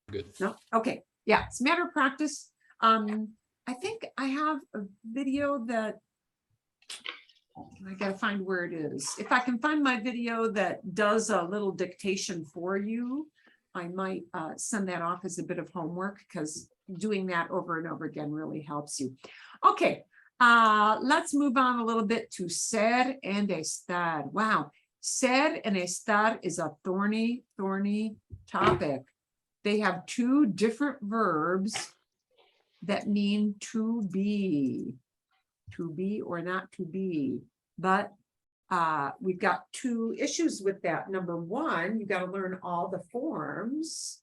Good. No? Okay. Yeah, it's a matter of practice. I think I have a video that I gotta find where it is. If I can find my video that does a little dictation for you, I might send that off as a bit of homework, because doing that over and over again really helps you. Okay, let's move on a little bit to ser and estar. Wow, ser and estar is a thorny topic. They have 2 different verbs that mean to be or not to be. But we've got 2 issues with that. Number 1, you got to learn all the forms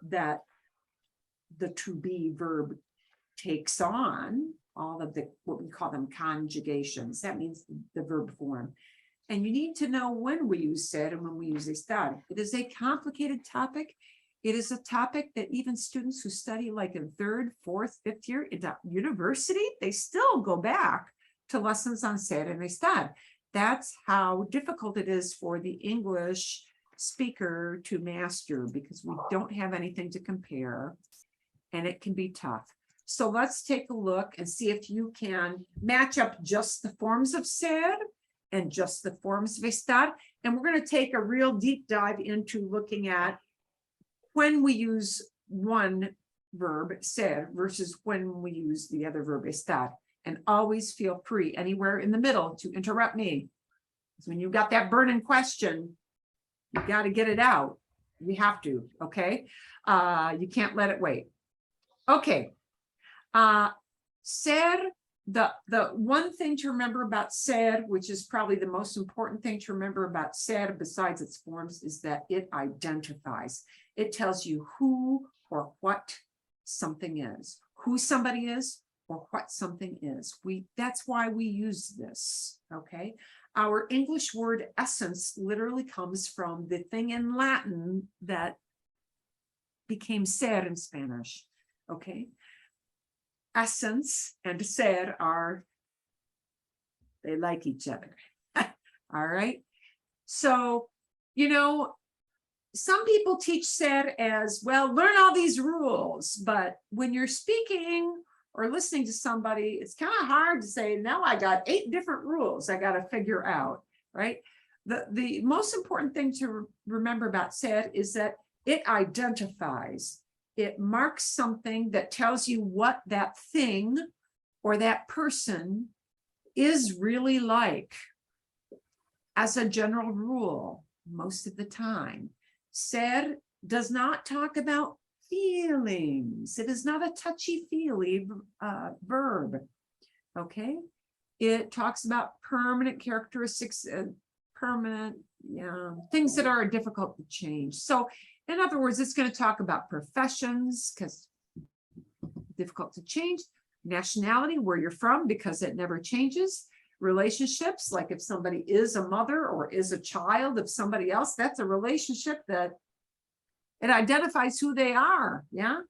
that the to be verb takes on, all of the, what we call them, conjugations. That means the verb form. And you need to know when we use ser and when we use estar. It is a complicated topic. It is a topic that even students who study like in 3rd, 4th, 5th year in university, they still go back to lessons on ser and estar. That's how difficult it is for the English speaker to master, because we don't have anything to compare, and it can be tough. So let's take a look and see if you can match up just the forms of ser and just the forms of estar. And we're going to take a real deep dive into looking at when we use one verb, ser, versus when we use the other verb, estar. And always feel free anywhere in the middle to interrupt me. Because when you've got that burning question, you got to get it out. We have to, okay? You can't let it wait. Okay. Ser, the one thing to remember about ser, which is probably the most important thing to remember about ser besides its forms, is that it identifies. It tells you who or what something is, who somebody is, or what something is. That's why we use this, okay? Our English word essence literally comes from the thing in Latin that became ser in Spanish, okay? Essence and ser they like each other. All right. So, you know, some people teach ser as, well, learn all these rules, but when you're speaking or listening to somebody, it's kind of hard to say, now I got 8 different rules I got to figure out, right? The most important thing to remember about ser is that it identifies. It marks something that tells you what that thing or that person is really like. As a general rule, most of the time, ser does not talk about feelings. It is not a touchy-feely verb, okay? It talks about permanent characteristics, permanent, things that are difficult to change. So in other words, it's going to talk about professions, because difficult to change, nationality, where you're from, because it never changes. Relationships, like if somebody is a mother or is a child of somebody else, that's a relationship that it identifies who they are. Yeah.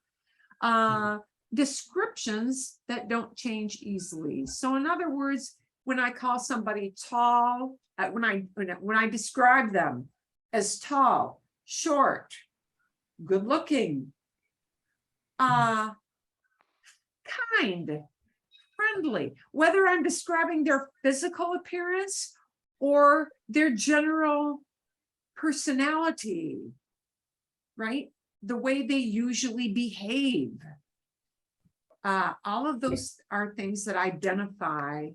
Descriptions that don't change easily. So in other words, when I call somebody tall, when I describe them as tall, short, good looking, kind, friendly, whether I'm describing their physical appearance or their general personality, right? The way they usually behave. All of those are things that identify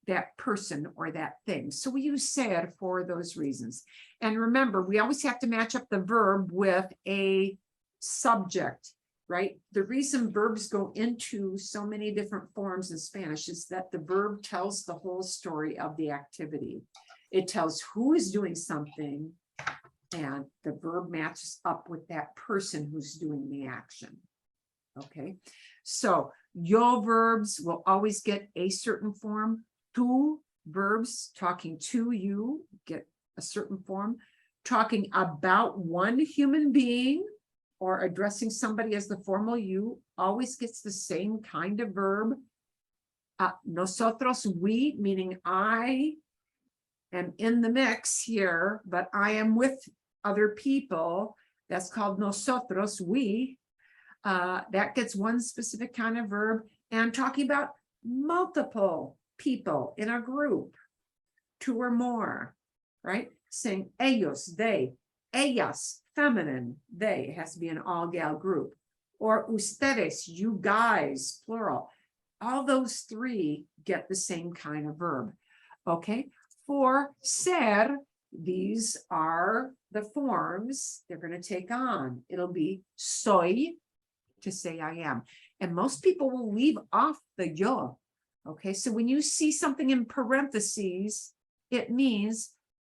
that person or that thing. So we use ser for those reasons. And remember, we always have to match up the verb with a subject, right? The reason verbs go into so many different forms in Spanish is that the verb tells the whole story of the activity. It tells who is doing something, and the verb matches up with that person who's doing the action. Okay, so your verbs will always get a certain form. Tu verbs talking to you get a certain form. Talking about one human being or addressing somebody as the formal you always gets the same kind of verb. Nosotros, we, meaning I am in the mix here, but I am with other people. That's called nosotros, we. That gets one specific kind of verb. And talking about multiple people in a group, two or more, right? Saying ellos, they, ellas, feminine, they, it has to be an all-gal group. Or ustedes, you guys, plural. All those three get the same kind of verb. Okay, for ser, these are the forms they're going to take on. It'll be soy, to say I am. And most people will leave off the yo. Okay, so when you see something in parentheses, it means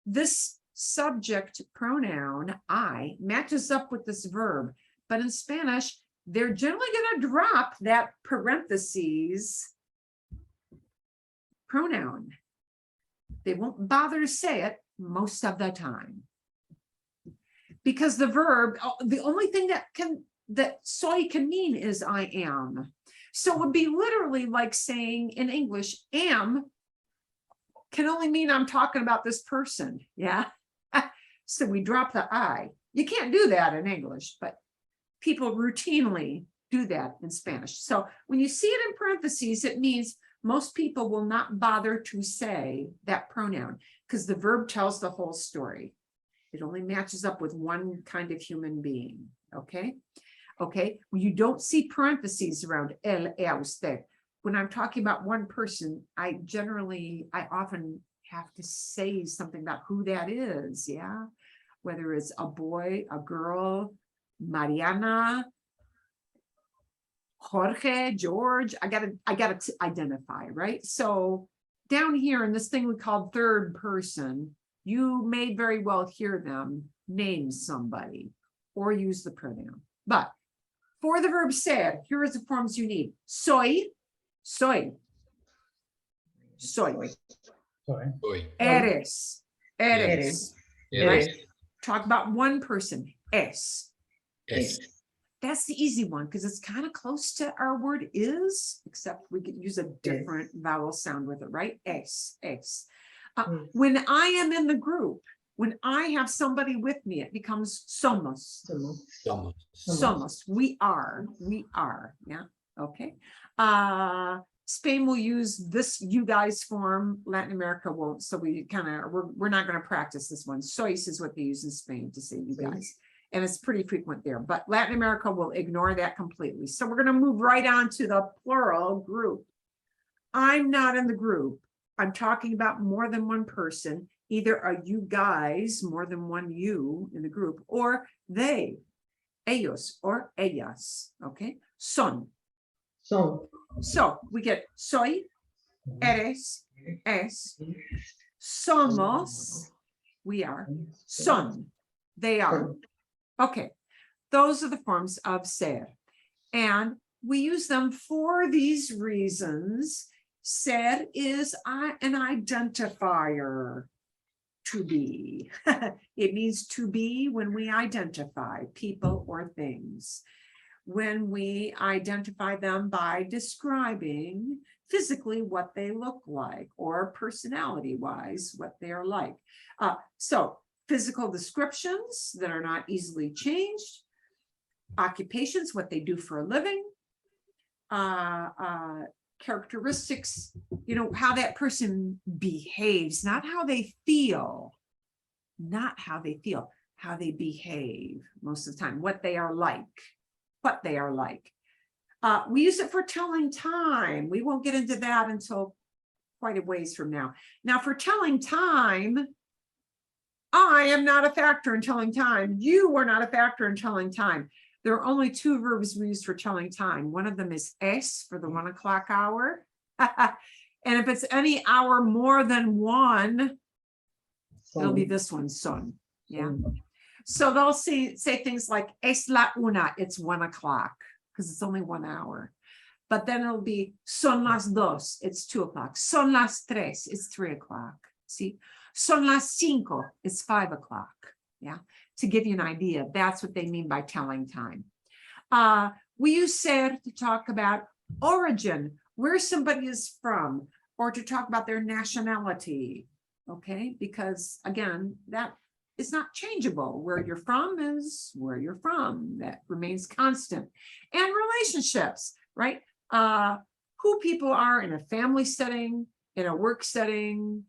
this subject pronoun, I, matches up with this verb. But in Spanish, they're generally going to drop that parentheses pronoun. They won't bother to say it most of the time. Because the verb, the only thing that soy can mean is I am. So it would be literally like saying in English, am can only mean I'm talking about this person. Yeah. So we drop the I. You can't do that in English, but people routinely do that in Spanish. So when you see it in parentheses, it means most people will not bother to say that pronoun because the verb tells the whole story. It only matches up with one kind of human being. Okay. Okay. You don't see parentheses around el, usted. When I'm talking about one person, I often have to say something about who that is. Yeah. Whether it's a boy, a girl, Mariana, Jorge, George, I gotta identify, right? So down here in this thing we call third person, you may very well hear them name somebody or use the pronoun. But for the verb ser, here is the forms you need. Soy, soy, soy. Sorry. Soy. Eres, eres. Eres. Talk about one person. Es. Es. That's the easy one because it's kind of close to our word is, except we could use a different vowel sound with it, right? Es, es. When I am in the group, when I have somebody with me, it becomes somos. Somos. Somos. We are. Yeah. Okay. Spain will use this you guys form. Latin America won't. So we're not going to practice this one. Sois is what they use in Spain to say you guys. And it's pretty frequent there, but Latin America will ignore that completely. So we're going to move right on to the plural group. I'm not in the group. I'm talking about more than one person. Either are you guys, more than one you in the group, or they, ellos, or ellas. Okay, son. So, So we get soy, eres, es, somos, we are, son, they are. Okay, those are the forms of ser. And we use them for these reasons. Ser is an identifier. To be. It means to be when we identify people or things. When we identify them by describing physically what they look like or personality-wise what they are like. So physical descriptions that are not easily changed, occupations, what they do for a living, characteristics, you know, how that person behaves, not how they feel, how they behave most of the time, what they are like. We use it for telling time. We won't get into that until quite a ways from now. Now, for telling time, I am not a factor in telling time. You are not a factor in telling time. There are only two verbs we use for telling time. One of them is es for the 1 o'clock hour. And if it's any hour more than one, it'll be this one, son. Yeah. So they'll say things like es la una, it's 1 o'clock, because it's only 1 hour. But then it'll be son las dos, it's 2 o'clock. Son las tres, it's 3 o'clock. See, son las cinco, it's 5 o'clock. Yeah. To give you an idea, that's what they mean by telling time. We use ser to talk about origin, where somebody is from, or to talk about their nationality, okay? Because again, that is not changeable. Where you're from is where you're from. That remains constant. And relationships, right? Who people are in a family setting, in a work setting,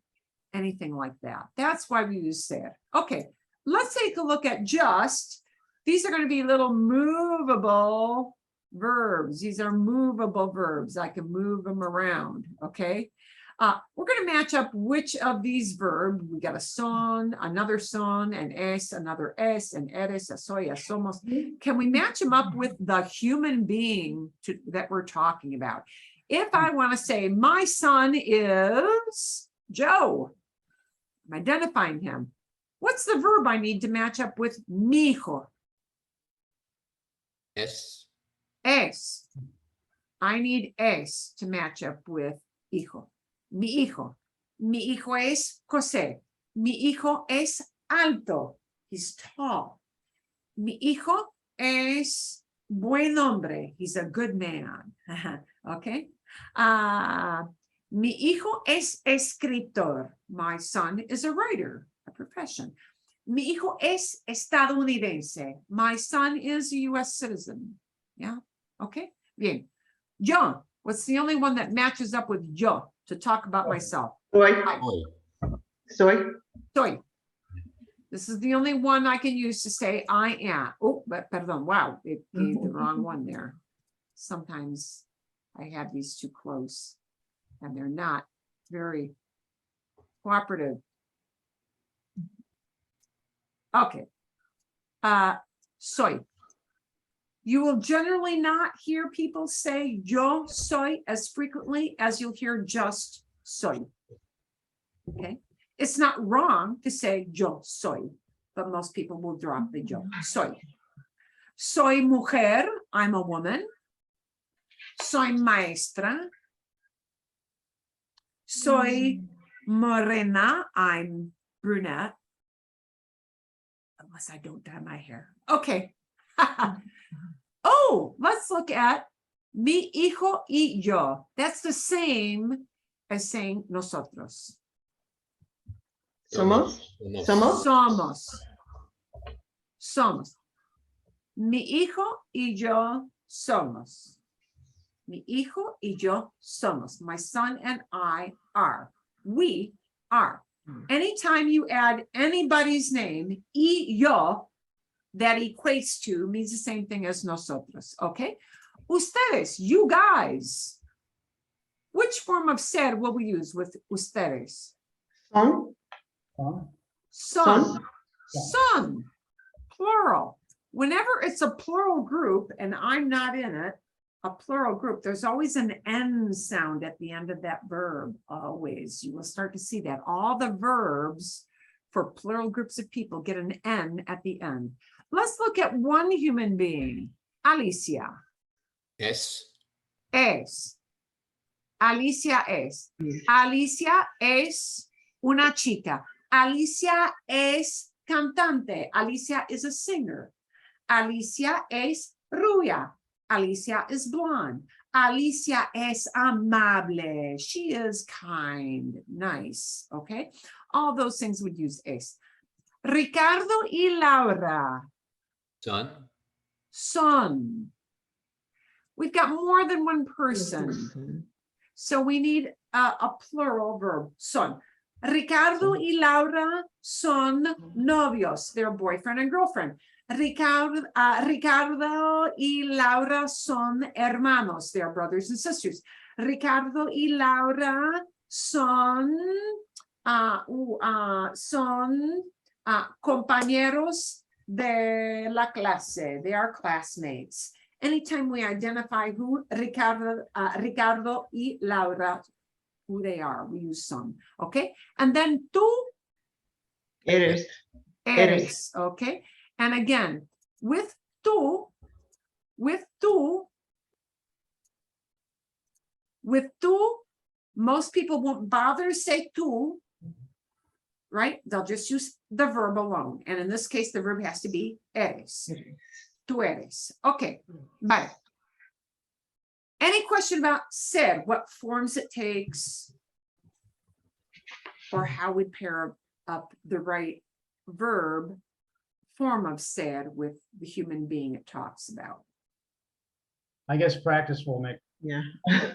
anything like that. That's why we use ser. Okay. Let's take a look at just, these are going to be little movable verbs. These are movable verbs. I can move them around, okay? We're going to match up which of these verbs. We got a son, another son, an es, another es, an eres, a soy, a somos. Can we match them up with the human being that we're talking about? If I want to say, my son is Joe, I'm identifying him. What's the verb I need to match up with mi hijo? Es. Es. I need es to match up with hijo. Mi hijo. Mi hijo es José. Mi hijo es alto. He's tall. Mi hijo es buen hombre. He's a good man. Okay. Mi hijo es escritor. My son is a writer. A profession. Mi hijo es estadounidense. My son is a U.S. citizen. Yeah. Okay. Bien. Yo. What's the only one that matches up with yo to talk about myself? Soy. Hoy. Soy. Soy. This is the only one I can use to say I am. Oh, but pardon. Wow. It gave the wrong one there. Sometimes I have these too close and they're not very cooperative. Okay. Soy. You will generally not hear people say yo soy as frequently as you'll hear just soy. Okay. It's not wrong to say yo soy, but most people will drop the yo. Soy. Soy mujer. I'm a woman. Soy maestra. Soy morena. I'm brunette. Unless I don't dye my hair. Okay. Oh, let's look at mi hijo y yo. That's the same as saying nosotros. Somos. Somos. Somos. Somos. Mi hijo y yo somos. Mi hijo y yo somos. My son and I are. We are. Anytime you add anybody's name, y yo, that equates to means the same thing as nosotros. Okay. Ustedes, you guys. Which form of ser will we use with ustedes? Son. Son. Son. Plural. Whenever it's a plural group and I'm not in it, a plural group, there's always an N sound at the end of that verb. Always. You will start to see that. All the verbs for plural groups of people get an N at the end. Let's look at one human being, Alicia. Es. Es. Alicia es. Alicia es una chica. Alicia es cantante. Alicia is a singer. Alicia es rubia. Alicia is blonde. Alicia es amable. She is kind, nice. Okay. All those things would use es. Ricardo y Laura Son. son. We've got more than one person. So we need a plural verb, son. Ricardo y Laura son novios, their boyfriend and girlfriend. Ricardo y Laura son hermanos, their brothers and sisters. Ricardo y Laura son, compañeros de la clase. They are classmates. Anytime we identify who Ricardo y Laura, who they are, we use son. Okay. And then tú Eres. eres. Okay. And again, with tú, most people won't bother to say tú, right? They'll just use the verb alone. And in this case, the verb has to be eres. Tú eres. Okay. Vale. Any question about ser, what forms it takes, or how we pair up the right verb form of ser with the human being it talks about? I guess practice will make. Yeah.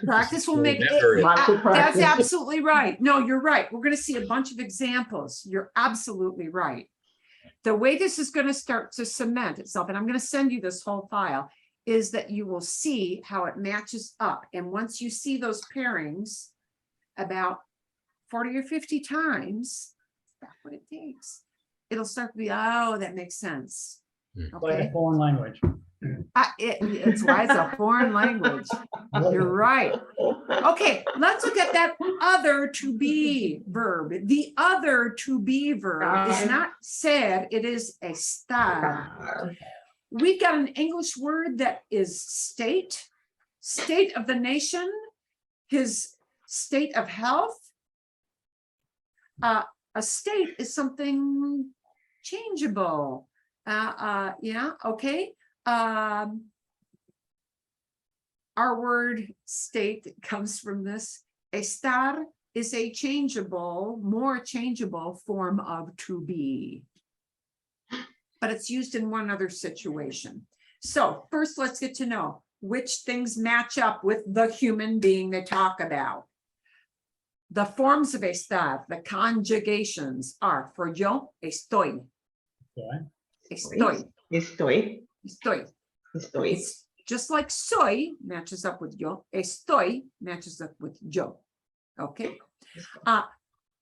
Practice will make Never. it. Lots of That's practice. absolutely right. No, you're right. We're going to see a bunch of examples. You're absolutely right. The way this is going to start to cement itself, and I'm going to send you this whole file, is that you will see how it matches up. And once you see those pairings about 40 or 50 times, that's what it takes. It'll start to be, oh, that makes sense. Like Okay. a foreign language. It's why it's a foreign language. You're right. Okay, let's look at that other to be verb. The other to be verb is not ser, it is estar. We've got an English word that is state of the nation, his state of health. A state is something changeable. Yeah, okay. Our word state comes from this. Estar is a changeable, more changeable form of to be, but it's used in one other situation. So first, let's get to know which things match up with the human being they talk about. The forms of estar, the conjugations are for yo, estoy. Okay. Estoy. Estoy. Estoy. Estoy. It's just like soy matches up with yo, estoy matches up with yo. Okay.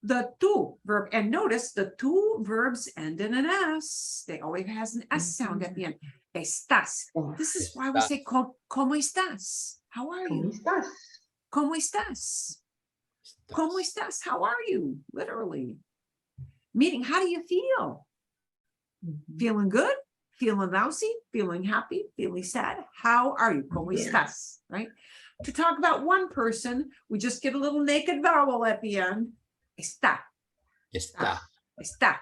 The tú verb, and notice the two verbs end in an S. They always has an S sound at the end. Estás. This is why we say ¿Cómo estás? How are ¿Cómo you? estás? ¿Cómo estás? ¿Cómo estás? How are you? Literally. Meaning, how do you feel? Feeling good? Feeling lousy? Feeling happy? Feeling sad? How are you? ¿Cómo estás? Right? To talk about one person, we just get a little naked vowel at the end. Está. Está. Está.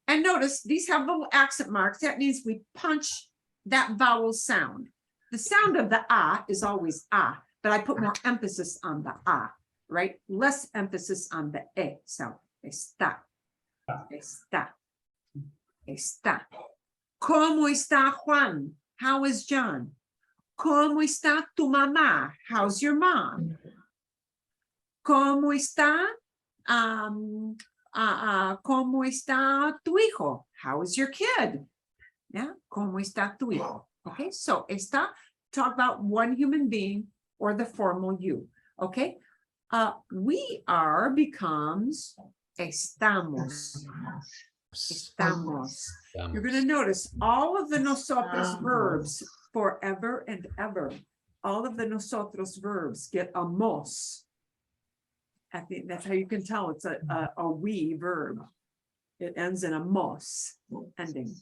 And notice these have little accent marks. That means we punch that vowel sound. The sound of the a is always a, but I put more emphasis on the a, right? Less emphasis on the e sound. Está. Está. Está. ¿Cómo está Juan? How is John? ¿Cómo está tu mamá? How's your mom? ¿Cómo está? ¿Cómo está tu hijo? How is your kid? Yeah. ¿Cómo está tu hijo? Okay. So está, talk about one human being or the formal you. Okay. We are becomes estamos. Estamos. You're going to notice all of the nosotros verbs forever and ever. All of the nosotros verbs get a mos. I think that's how you can tell it's a we verb. It ends in a mos ending.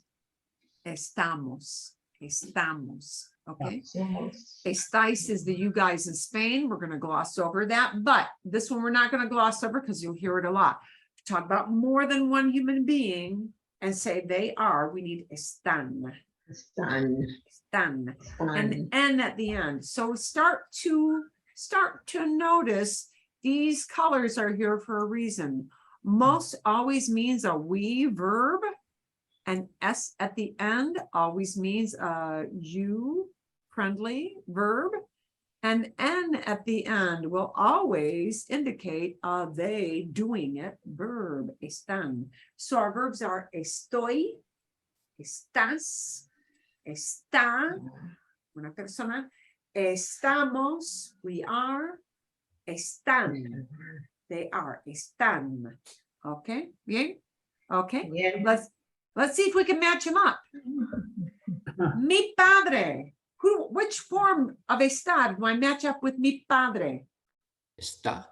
Estamos. Estamos. Okay. Somos. Estáis is the you guys in Spain. We're going to gloss over that, but this one we're not going to gloss over because you'll hear it a lot. Talk about more than one human being and say they are. We need están, Están. están, and Están. N at the end. So start to notice these colors are here for a reason. Most always means a we verb, and S at the end always means a you friendly verb, and N at the end will always indicate a they doing it verb, están. So our verbs are estoy, estás, está, una persona, estamos, we are, están, they are, están. Okay, bien, okay. Bien. Let's see if we can match them up. Mi padre. Which form of estar do I match up with mi padre? Está.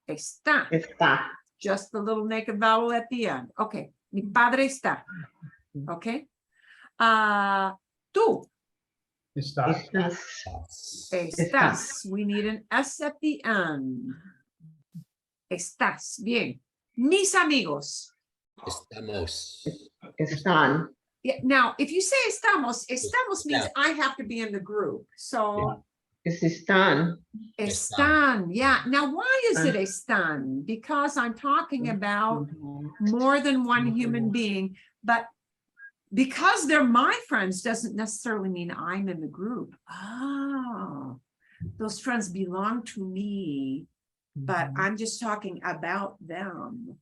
Está. Está. Just the little naked vowel at the end. Okay. Mi padre está. Okay. Tú Estás. Estás. estás. We need an S at the end. Estás. Bien. Mis amigos. Estamos. Están. Yeah, now, if you say estamos means Yeah. I have to be in the group. So Es están. están. Yeah. Now, why is it están? Because I'm talking about more than one human being, but because they're my friends doesn't necessarily mean I'm in the group. Oh, those friends belong to me, but I'm just talking about them.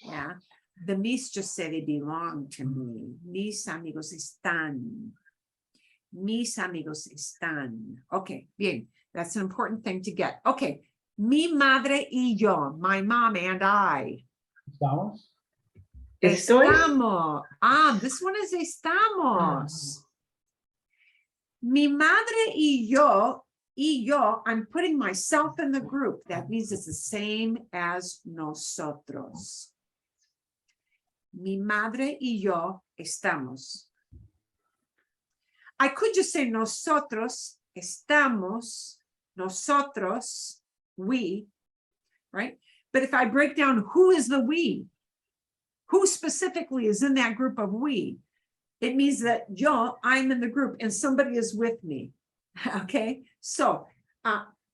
Yeah. The mis just say they belong to me. Mis amigos están. Mis amigos están. Okay, bien. That's an important thing to get. Okay. Mi madre y yo, my mom and I. Estamos. Estoy. Estamos. Ah, this one is estamos. Mi madre y yo, I'm putting myself in the group. That means it's the same as nosotros. Mi madre y yo estamos. I could just say nosotros estamos, nosotros, we, right? But if I break down who is the we, who specifically is in that group of we, it means that yo, I'm in the group and somebody is with me. Okay, so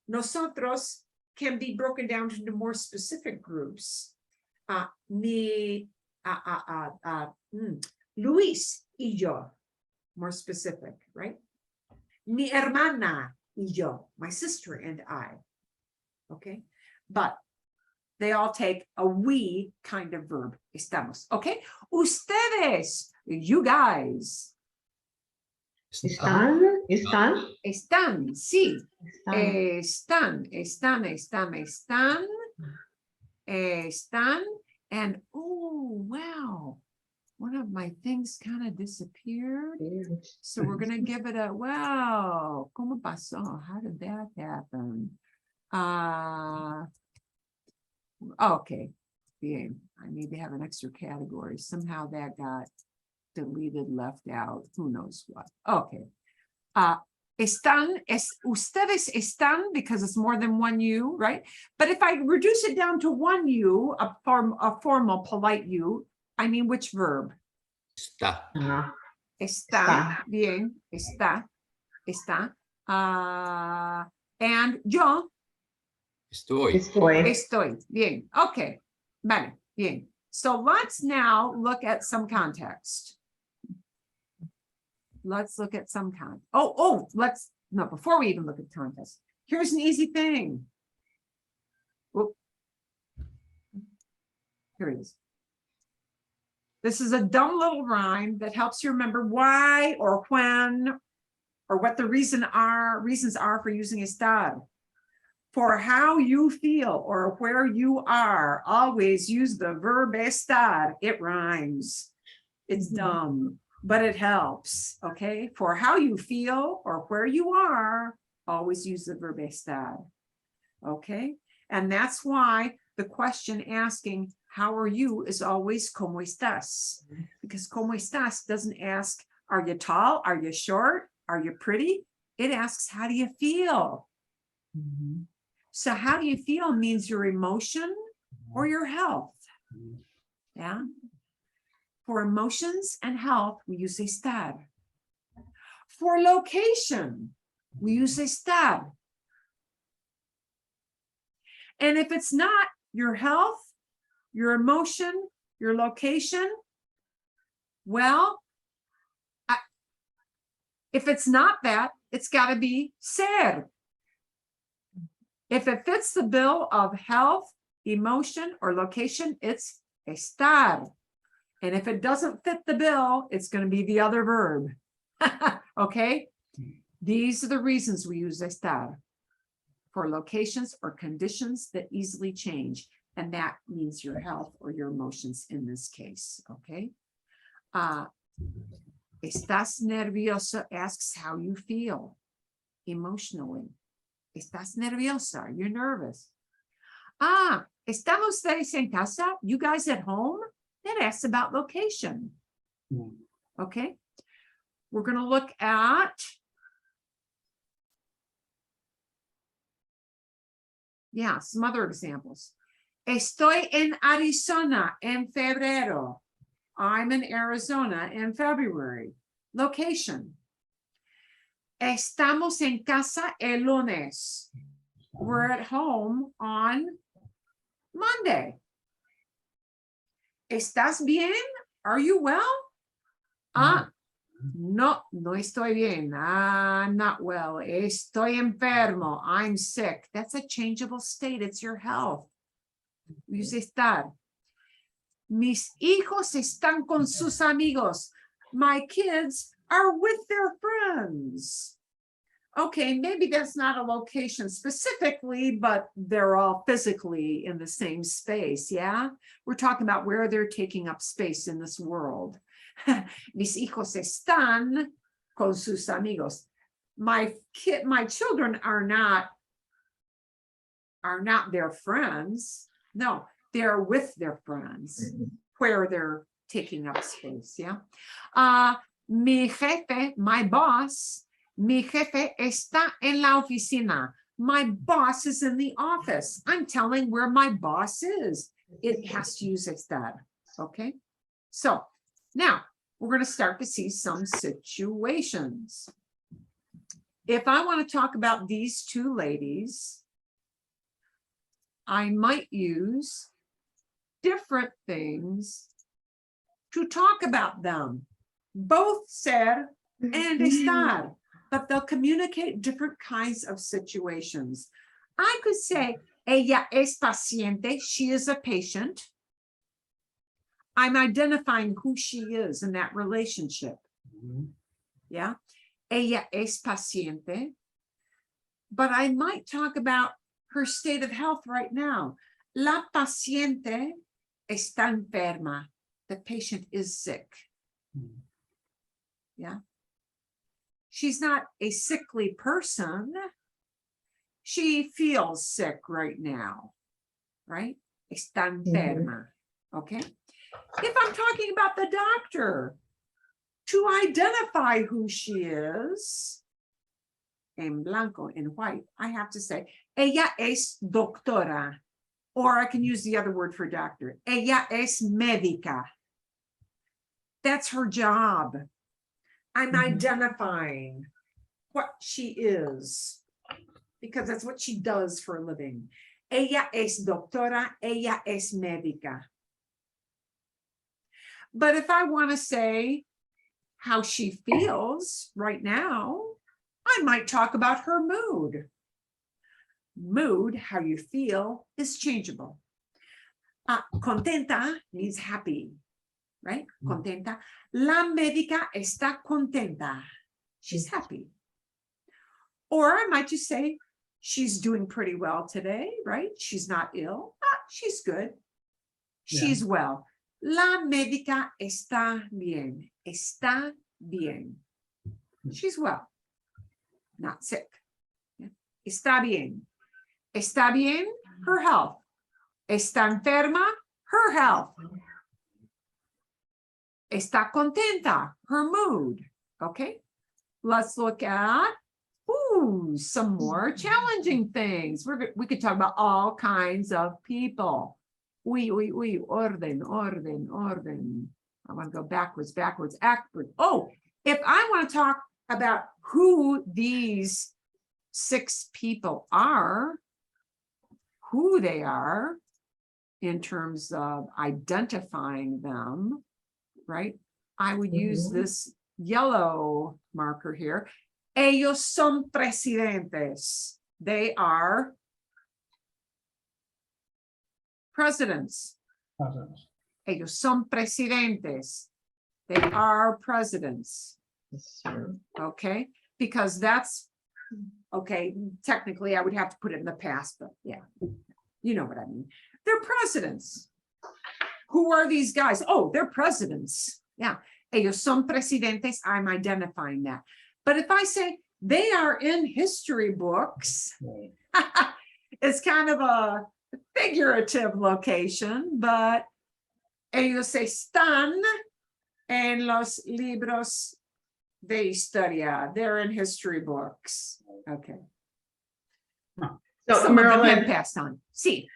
nosotros can be broken down into more specific groups. Luis y yo, more specific, right? Mi hermana y yo, my sister and I. Okay, but they all take a we kind of verb. Estamos. Okay, ustedes, you guys. Están. Están. Están, sí. Están. Están. And oh, wow. One of my things kind of disappeared. So we're going to give it a, wow. ¿Cómo pasó? How did that happen? Okay. Bien. I need to have an extra category. Somehow that got deleted, left out. Who knows what? Okay. Ustedes están, because it's more than one you, right? But if I reduce it down to one you, a formal, polite you, I mean which verb? Está. Ah, Está. Está. Bien. Está. And yo Estoy. estoy. Bien. Okay. Vale. Bien. So let's now look at some context. Let's look at some context. Before we even look at context, here's an easy thing. Whoop. Here it is. This is a dumb little rhyme that helps you remember why or when or what the reasons are for using estar. For how you feel or where you are, always use the verb estar. It rhymes. It's dumb, but it helps, okay? For how you feel or where you are, always use the verb estar, okay? And that's why the question asking, how are you, is always ¿cómo estás? Because ¿cómo estás doesn't ask, are you tall? Are you short? are you pretty? It asks, how do you feel? Mhm. So how do you feel means your emotion or your health. Mhm. Yeah. For emotions and health, we use estar. For location, we use estar. And if it's not your health, your emotion, your location, well, if it's not that, it's got to be ser. If it fits the bill of health, emotion, or location, it's estar. And if it doesn't fit the bill, it's going to be the other verb. Okay? These are the reasons we use estar for locations or conditions that easily change. And that means your health or your emotions in this case. Okay? Estás nervioso asks how you feel emotionally. Estás nerviosa. You're nervous. ¿Están ustedes en casa? You guys at home? That asks about location. Mhm. Okay. We're going to look at some other examples. Estoy en Arizona en febrero. I'm in Arizona in February. Location. Estamos en casa el lunes. We're at home on Monday. ¿Estás bien? Are you well? No, no estoy bien. Not well. Estoy enfermo. I'm sick. That's a changeable state. It's your health. Use estar. Mis hijos están con sus amigos. My kids are with their friends. Okay, maybe that's not a location specifically, but they're all physically in the same space, yeah? We're talking about where they're taking up space in this world. Mis hijos están con sus amigos. My children are not their friends. No, they're with their friends where they're taking up space, yeah? Mi jefe, my boss, mi jefe está en la oficina. My boss is in the office. I'm telling where my boss is. It has to use estar, okay? So now we're going to start to see some situations. If I want to talk about these two ladies, I might use different things to talk about them. Both ser and estar, but they'll communicate different kinds of situations. I could say, ella es paciente, she is a patient. I'm identifying who she is in that relationship. Mhm. Yeah. Ella es paciente. But I might talk about her state of health right now. La paciente está enferma. The patient is sick. Mhm. Yeah. She's not a sickly person. She feels sick right now, right? Está enferma. Okay. If I'm talking about the doctor, to identify who she is, en blanco, in white, I have to say, ella es doctora, or I can use the other word for doctor. Ella es médica. That's her job. I'm identifying what she is, because that's what she does for a living. Ella es doctora, ella es médica. But if I want to say how she feels right now, I might talk about her mood. Mood, how you feel, is changeable. Contenta means happy, right? Contenta. La médica está contenta. She's happy. Or I might just say, she's doing pretty well today, right? She's not ill. She's good. She's well. La médica está bien. Está bien. She's well. Not sick. Está bien. Está bien, her health. Está enferma, her health. Está contenta, her mood. Okay? let's look at some more challenging things. We could talk about all kinds of people. Orden. I want to go backwards. Oh, if I want to talk about who these 6 people are, who they are in terms of identifying them, right? I would use this yellow marker here. Ellos son presidentes. They are presidents. Presidents. Ellos son presidentes. They are presidents. Yes, sir. Okay, because that's okay. Technically, I would have to put it in the past, but yeah, you know what I mean. They're presidents. Who are these guys? Oh, they're presidents. Yeah, ellos son presidentes. I'm identifying that. But if I say they are in history books, Right. it's kind of a figurative location, but ellos están en los libros de historia. They're in history books. Okay. So Some of them have Marilyn, passed on. See,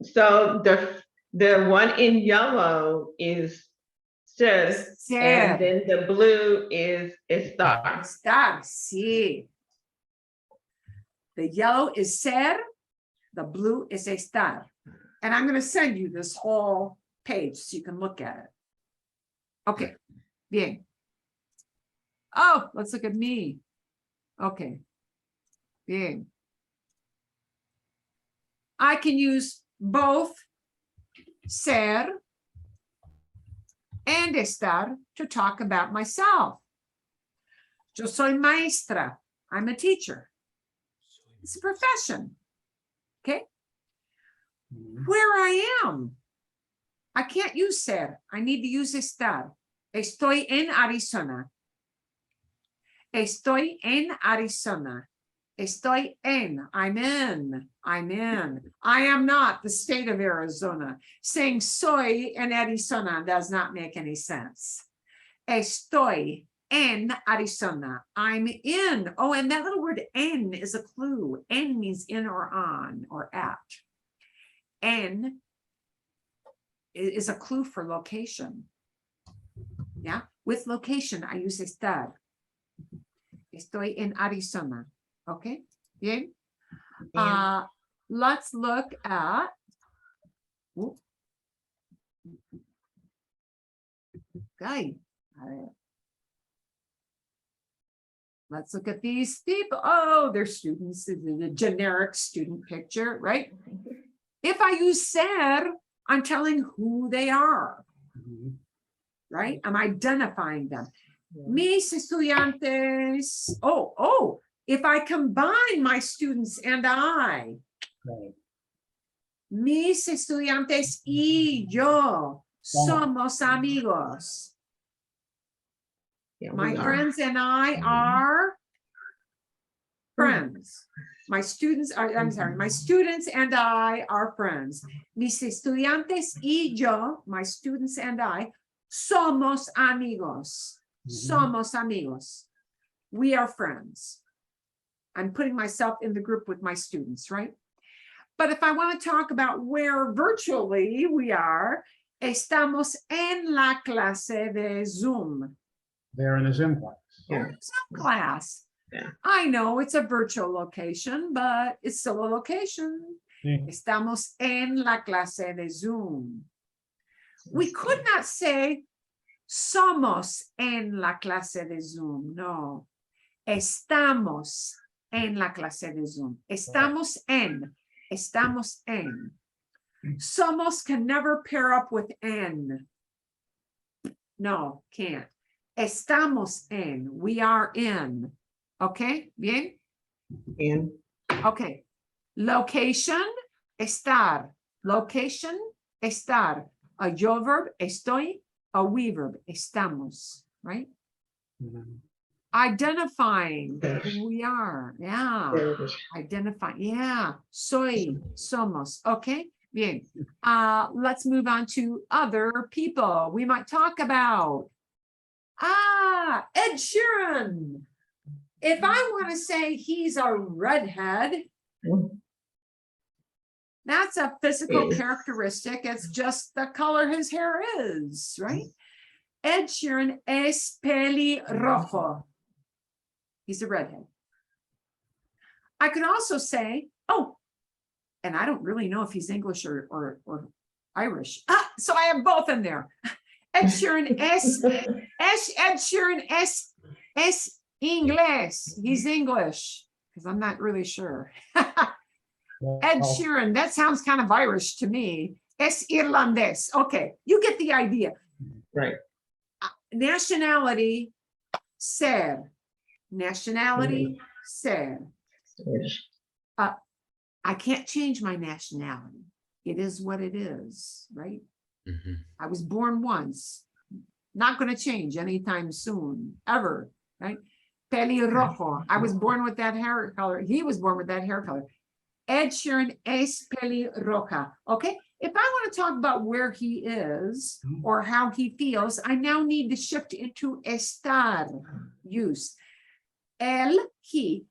so the one in yellow is ser, ser. and then the blue is estar. Estar, sí. The yellow is ser, the blue is estar. And I'm going to send you this whole page so you can look at it. Okay, bien. Oh, let's look at me. Okay, bien. I can use both ser and estar to talk about myself. Yo soy maestra. I'm a teacher. It's a profession. Okay. Mhm. Where I am. I can't use ser. I need to use estar. Estoy en Arizona. Estoy en Arizona. Estoy en. I'm in. I'm in. I am not the state of Arizona. Saying soy en Arizona does not make any sense. Estoy en Arizona. I'm in. Oh, and that little word en is a clue. En means in or on or at. En is a clue for location. Yeah, with location, I use estar. Estoy en Arizona. Okay, bien. Let's look at. Okay. Let's look at these people. Oh, they're students. The generic student picture, right? If I use ser, I'm telling who they are, Mhm. right? I'm identifying them. Mis estudiantes. Oh, if I combine my students and I, Right. mis estudiantes y yo somos amigos. Yeah, My we are. friends and I are friends. My students are, I'm sorry, my students and I are friends. Mis estudiantes y yo, my students and I, somos amigos. Somos amigos. We are friends. I'm putting myself in the group with my students, right? But if I want to talk about where virtually we are, estamos en la clase de Zoom. They're in a Zoom class. Yeah. Zoom class. Yeah. I know it's a virtual location, but it's still a location. Yeah. Estamos en la clase de Zoom. We could not say somos en la clase de Zoom. No. Estamos en la clase de Zoom. Estamos en. Estamos en. Somos can never pair up with en. No, can't. Estamos en. We are in. Okay, bien. And Okay. Location, estar. Location, estar. A yo verb, estoy. A we verb, estamos. Right? Mhm. Identifying who we are. Yeah. Identify. Yeah. Soy, somos. Okay. Bien. Let's move on to other people we might talk about. Ed Sheeran. If I want to say he's a redhead, that's a physical Yes. characteristic. It's just the color his hair is, right? Ed Sheeran es pelirrojo. He's a redhead. I could also say, oh, and I don't really know if he's English or Irish. So I have both in there. Ed Sheeran es English. He's English because I'm not really sure. Ed Sheeran, that sounds kind of Irish to me. Es irlandés. Okay, you get the idea. Right. Nationality, ser. Nationality, ser. I can't change my nationality. It is what it is, right? Mhm. I was born once. Not going to change anytime soon, ever, right? Pelirrojo. I was born with that hair color. He was born with that hair color. Ed Sheeran es pelirroja. Okay, if I want to talk about where he is or how he feels, I now need to shift into estar use. Él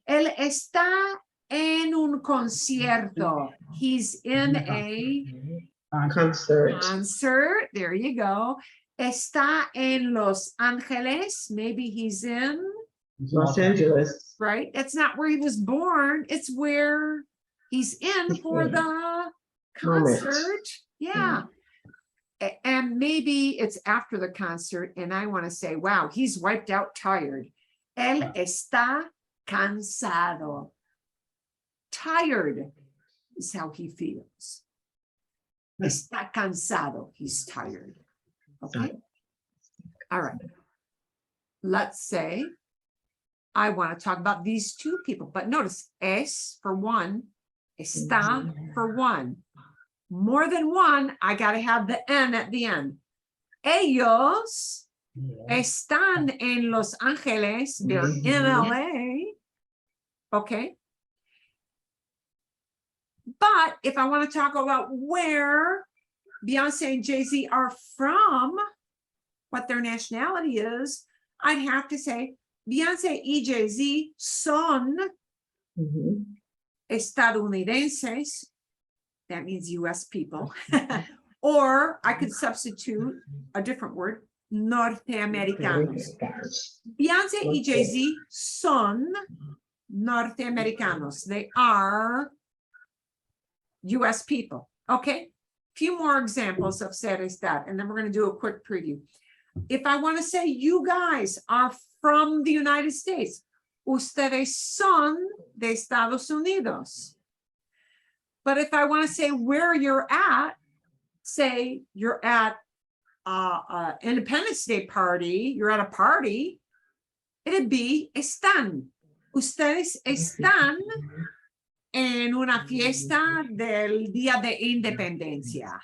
está en un concierto. He's in a Concert. concert. There you go. Está en Los Angeles. Maybe he's in, Los Angeles. right? It's not where he was born. It's where he's in for the concert. Yeah. And maybe it's after the concert and I want to say, wow, he's wiped out tired. Él está cansado. Tired is how he feels. Está cansado. He's tired. Okay. All right. Let's say I want to talk about these two people, but notice es for one, está for one. More than one, I got to have the N at the end. Ellos están en Los Ángeles. They're in LA. Okay. But if I want to talk about where Beyonce and Jay-Z are from, what their nationality is, I'd have to say Beyonce y Jay-Z son estadounidenses. That means US people. Or I could substitute a different word, norteamericanos. Beyonce y Jay-Z son norteamericanos. They are US people. Okay. Few more examples of ser estar, and then we're going to do a quick preview. If I want to say you guys are from the United States, ustedes son de Estados Unidos. But if I want to say where you're at, say you're at Independence Day party, you're at a party, it'd be están. Ustedes están en una fiesta del Día de Independencia.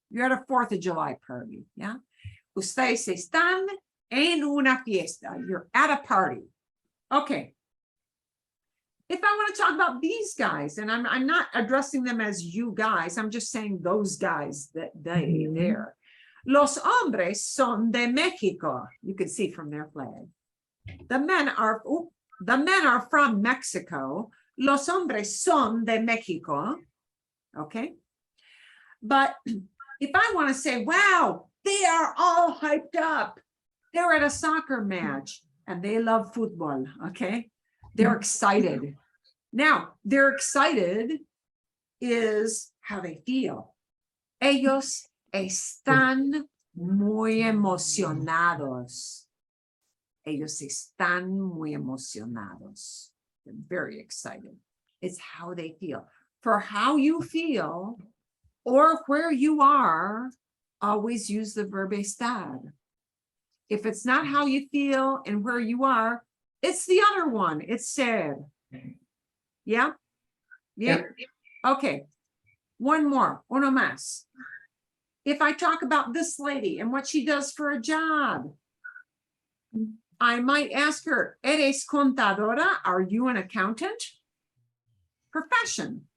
You're at a 4th of July party, yeah? Ustedes están en una fiesta. You're at a party. Okay. If I want to talk about these guys, and I'm not addressing them as you guys, I'm just saying those guys that they there. Los hombres son de Mexico. You can see from their flag. The men are from Mexico. Los hombres son de Mexico. Okay. But if I want to say, wow, they are all hyped up. They're at a soccer match and they love football. Okay. They're excited. Now, they're excited is how they feel. Ellos están muy emocionados. Ellos están muy emocionados. They're very excited. It's how they feel. For how you feel or where you are, always use the verb estar. If it's not how you feel and where you are, it's the other one. It's ser. Yeah? Yeah? Okay. One more. Uno más. If I talk about this lady and what she does for a job, I might ask her, ¿Eres contadora? Are you an accountant? Profession.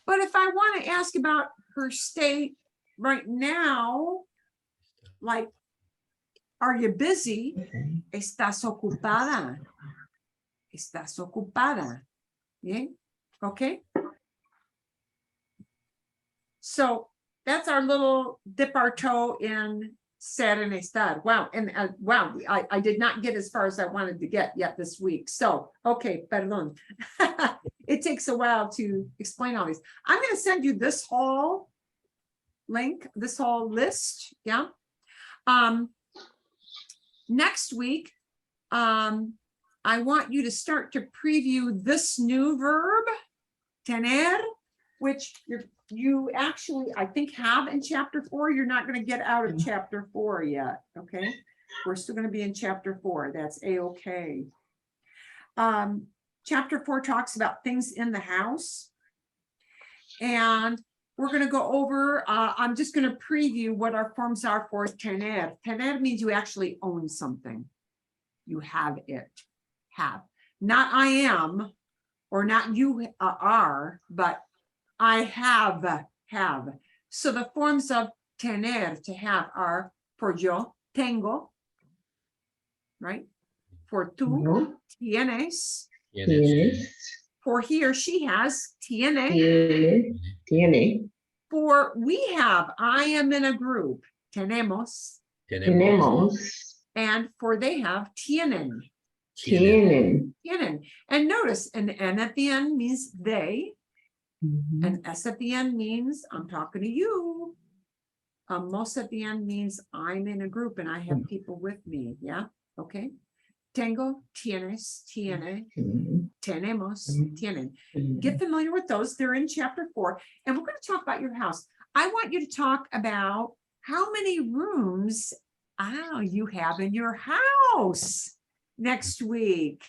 But if I want to ask about her state right now, like Are you busy? Okay. Estás ocupada. Estás ocupada. Bien? Okay. So that's our little dip our toe in ser and estar. Wow. And wow, I did not get as far as I wanted to get yet this week. So, okay, perdón. It takes a while to explain all these. I'm going to send you this whole link, this whole list. Yeah. Next week, I want you to start to preview this new verb, tener, which you actually, I think, have in chapter 4. You're not going to get out of chapter 4 yet. Okay. We're still going to be in chapter 4. That's a-okay. Chapter 4 talks about things in the house. And we're going to go over, I'm just going to preview what our forms are for tener. Tener means you actually own something. You have it. Have. Not I am, or not you are, but I have. So the forms of tener, to have, are for yo, tengo, right? For tú, No. tienes. Tienes. For he or she has, tiene. Tiene. For we have, I am in a group, tenemos. Tenemos. And for they have, tienen. Tienen. Tienen. And notice, an N at the end means they. Mhm. An S at the end means I'm talking to you. Most at the end means I'm in a group and I have people with me. Yeah. Okay. Tengo, tienes, tiene, Tienen. tenemos, tienen. Tienen. Get familiar with those. They're in chapter 4. And we're going to talk about your house. I want you to talk about how many rooms you have in your house next week.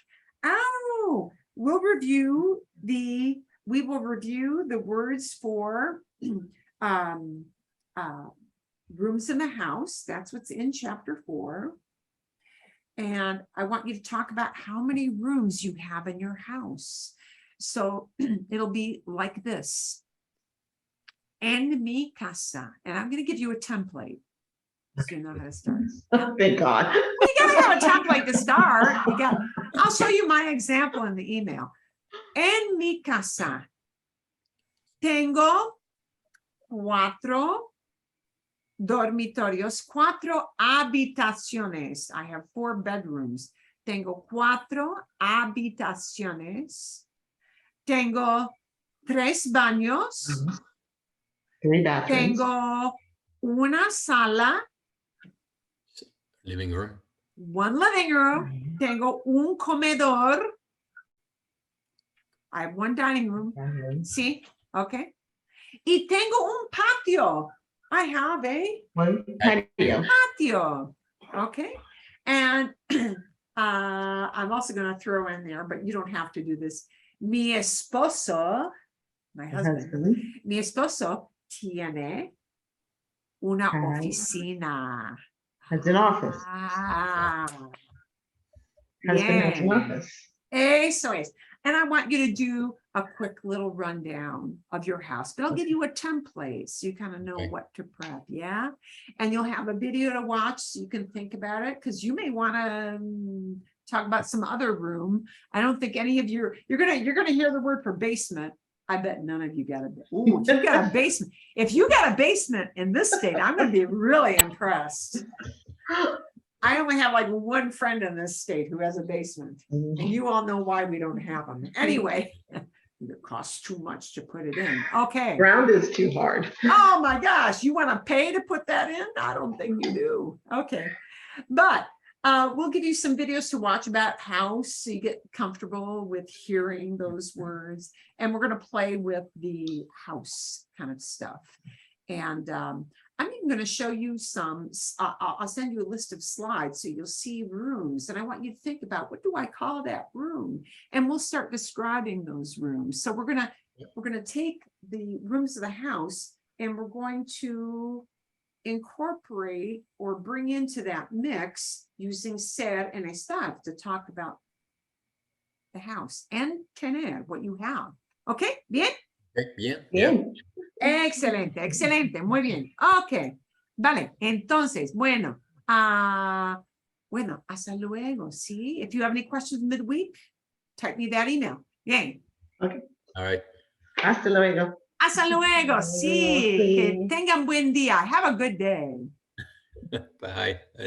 We will review the words for rooms in the house. That's what's in chapter 4. And I want you to talk about how many rooms you have in your house. So it'll be like this. En mi casa. And I'm going to give you a template so you know how to start. Oh, thank God. Well, you gotta have a template to start. I'll show you my example in the email. En mi casa tengo 4 dormitorios, 4 habitaciones. I have 4 bedrooms. Tengo 4 habitaciones. Tengo 3 baños. 3 bathrooms. Tengo una sala. Living room. 1 living room. Tengo un comedor. I have 1 dining room. Sí, okay. Y tengo un patio. I have a 1 patio. patio. Okay. And I'm also going to throw in there, but you don't have to do this. Mi esposo, my husband, mi esposo tiene una oficina. Has an office. Husband has an office. Eso es. And I want you to do a quick little rundown of your house, but I'll give you a template so you kind of know what to prep. Yeah. And you'll have a video to watch so you can think about it, because you may want to talk about some other room. I don't think any of you're gonna hear the word for basement. I bet none of you got a if you got a basement. If you got a basement in this state, I'm gonna be really impressed. I only have like 1 friend in this state who has a basement, and you all know why we don't have them. Anyway, it costs too much to put it in. Okay. Ground is too hard. Oh my gosh, you want to pay to put that in? I don't think you do. Okay. But we'll give you some videos to watch about house so you get comfortable with hearing those words. And we're going to play with the house kind of stuff. And I'm even going to show you some, I'll send you a list of slides so you'll see rooms. And I want you to think about, what do I call that room? And we'll start describing those rooms. So we're going to take the rooms of the house and we're going to incorporate or bring into that mix using ser and estar to talk about the house and tener, what you have. Okay, bien? Bien. Bien. Excelente, excelente, muy bien. Ok, vale, entonces, bueno, Bueno, hasta luego. See, if you have any questions midweek, type me that email. Bien. All right. Hasta luego. Hasta luego. Sí. Que Sí. tengan buen día. Have a good day. Bye.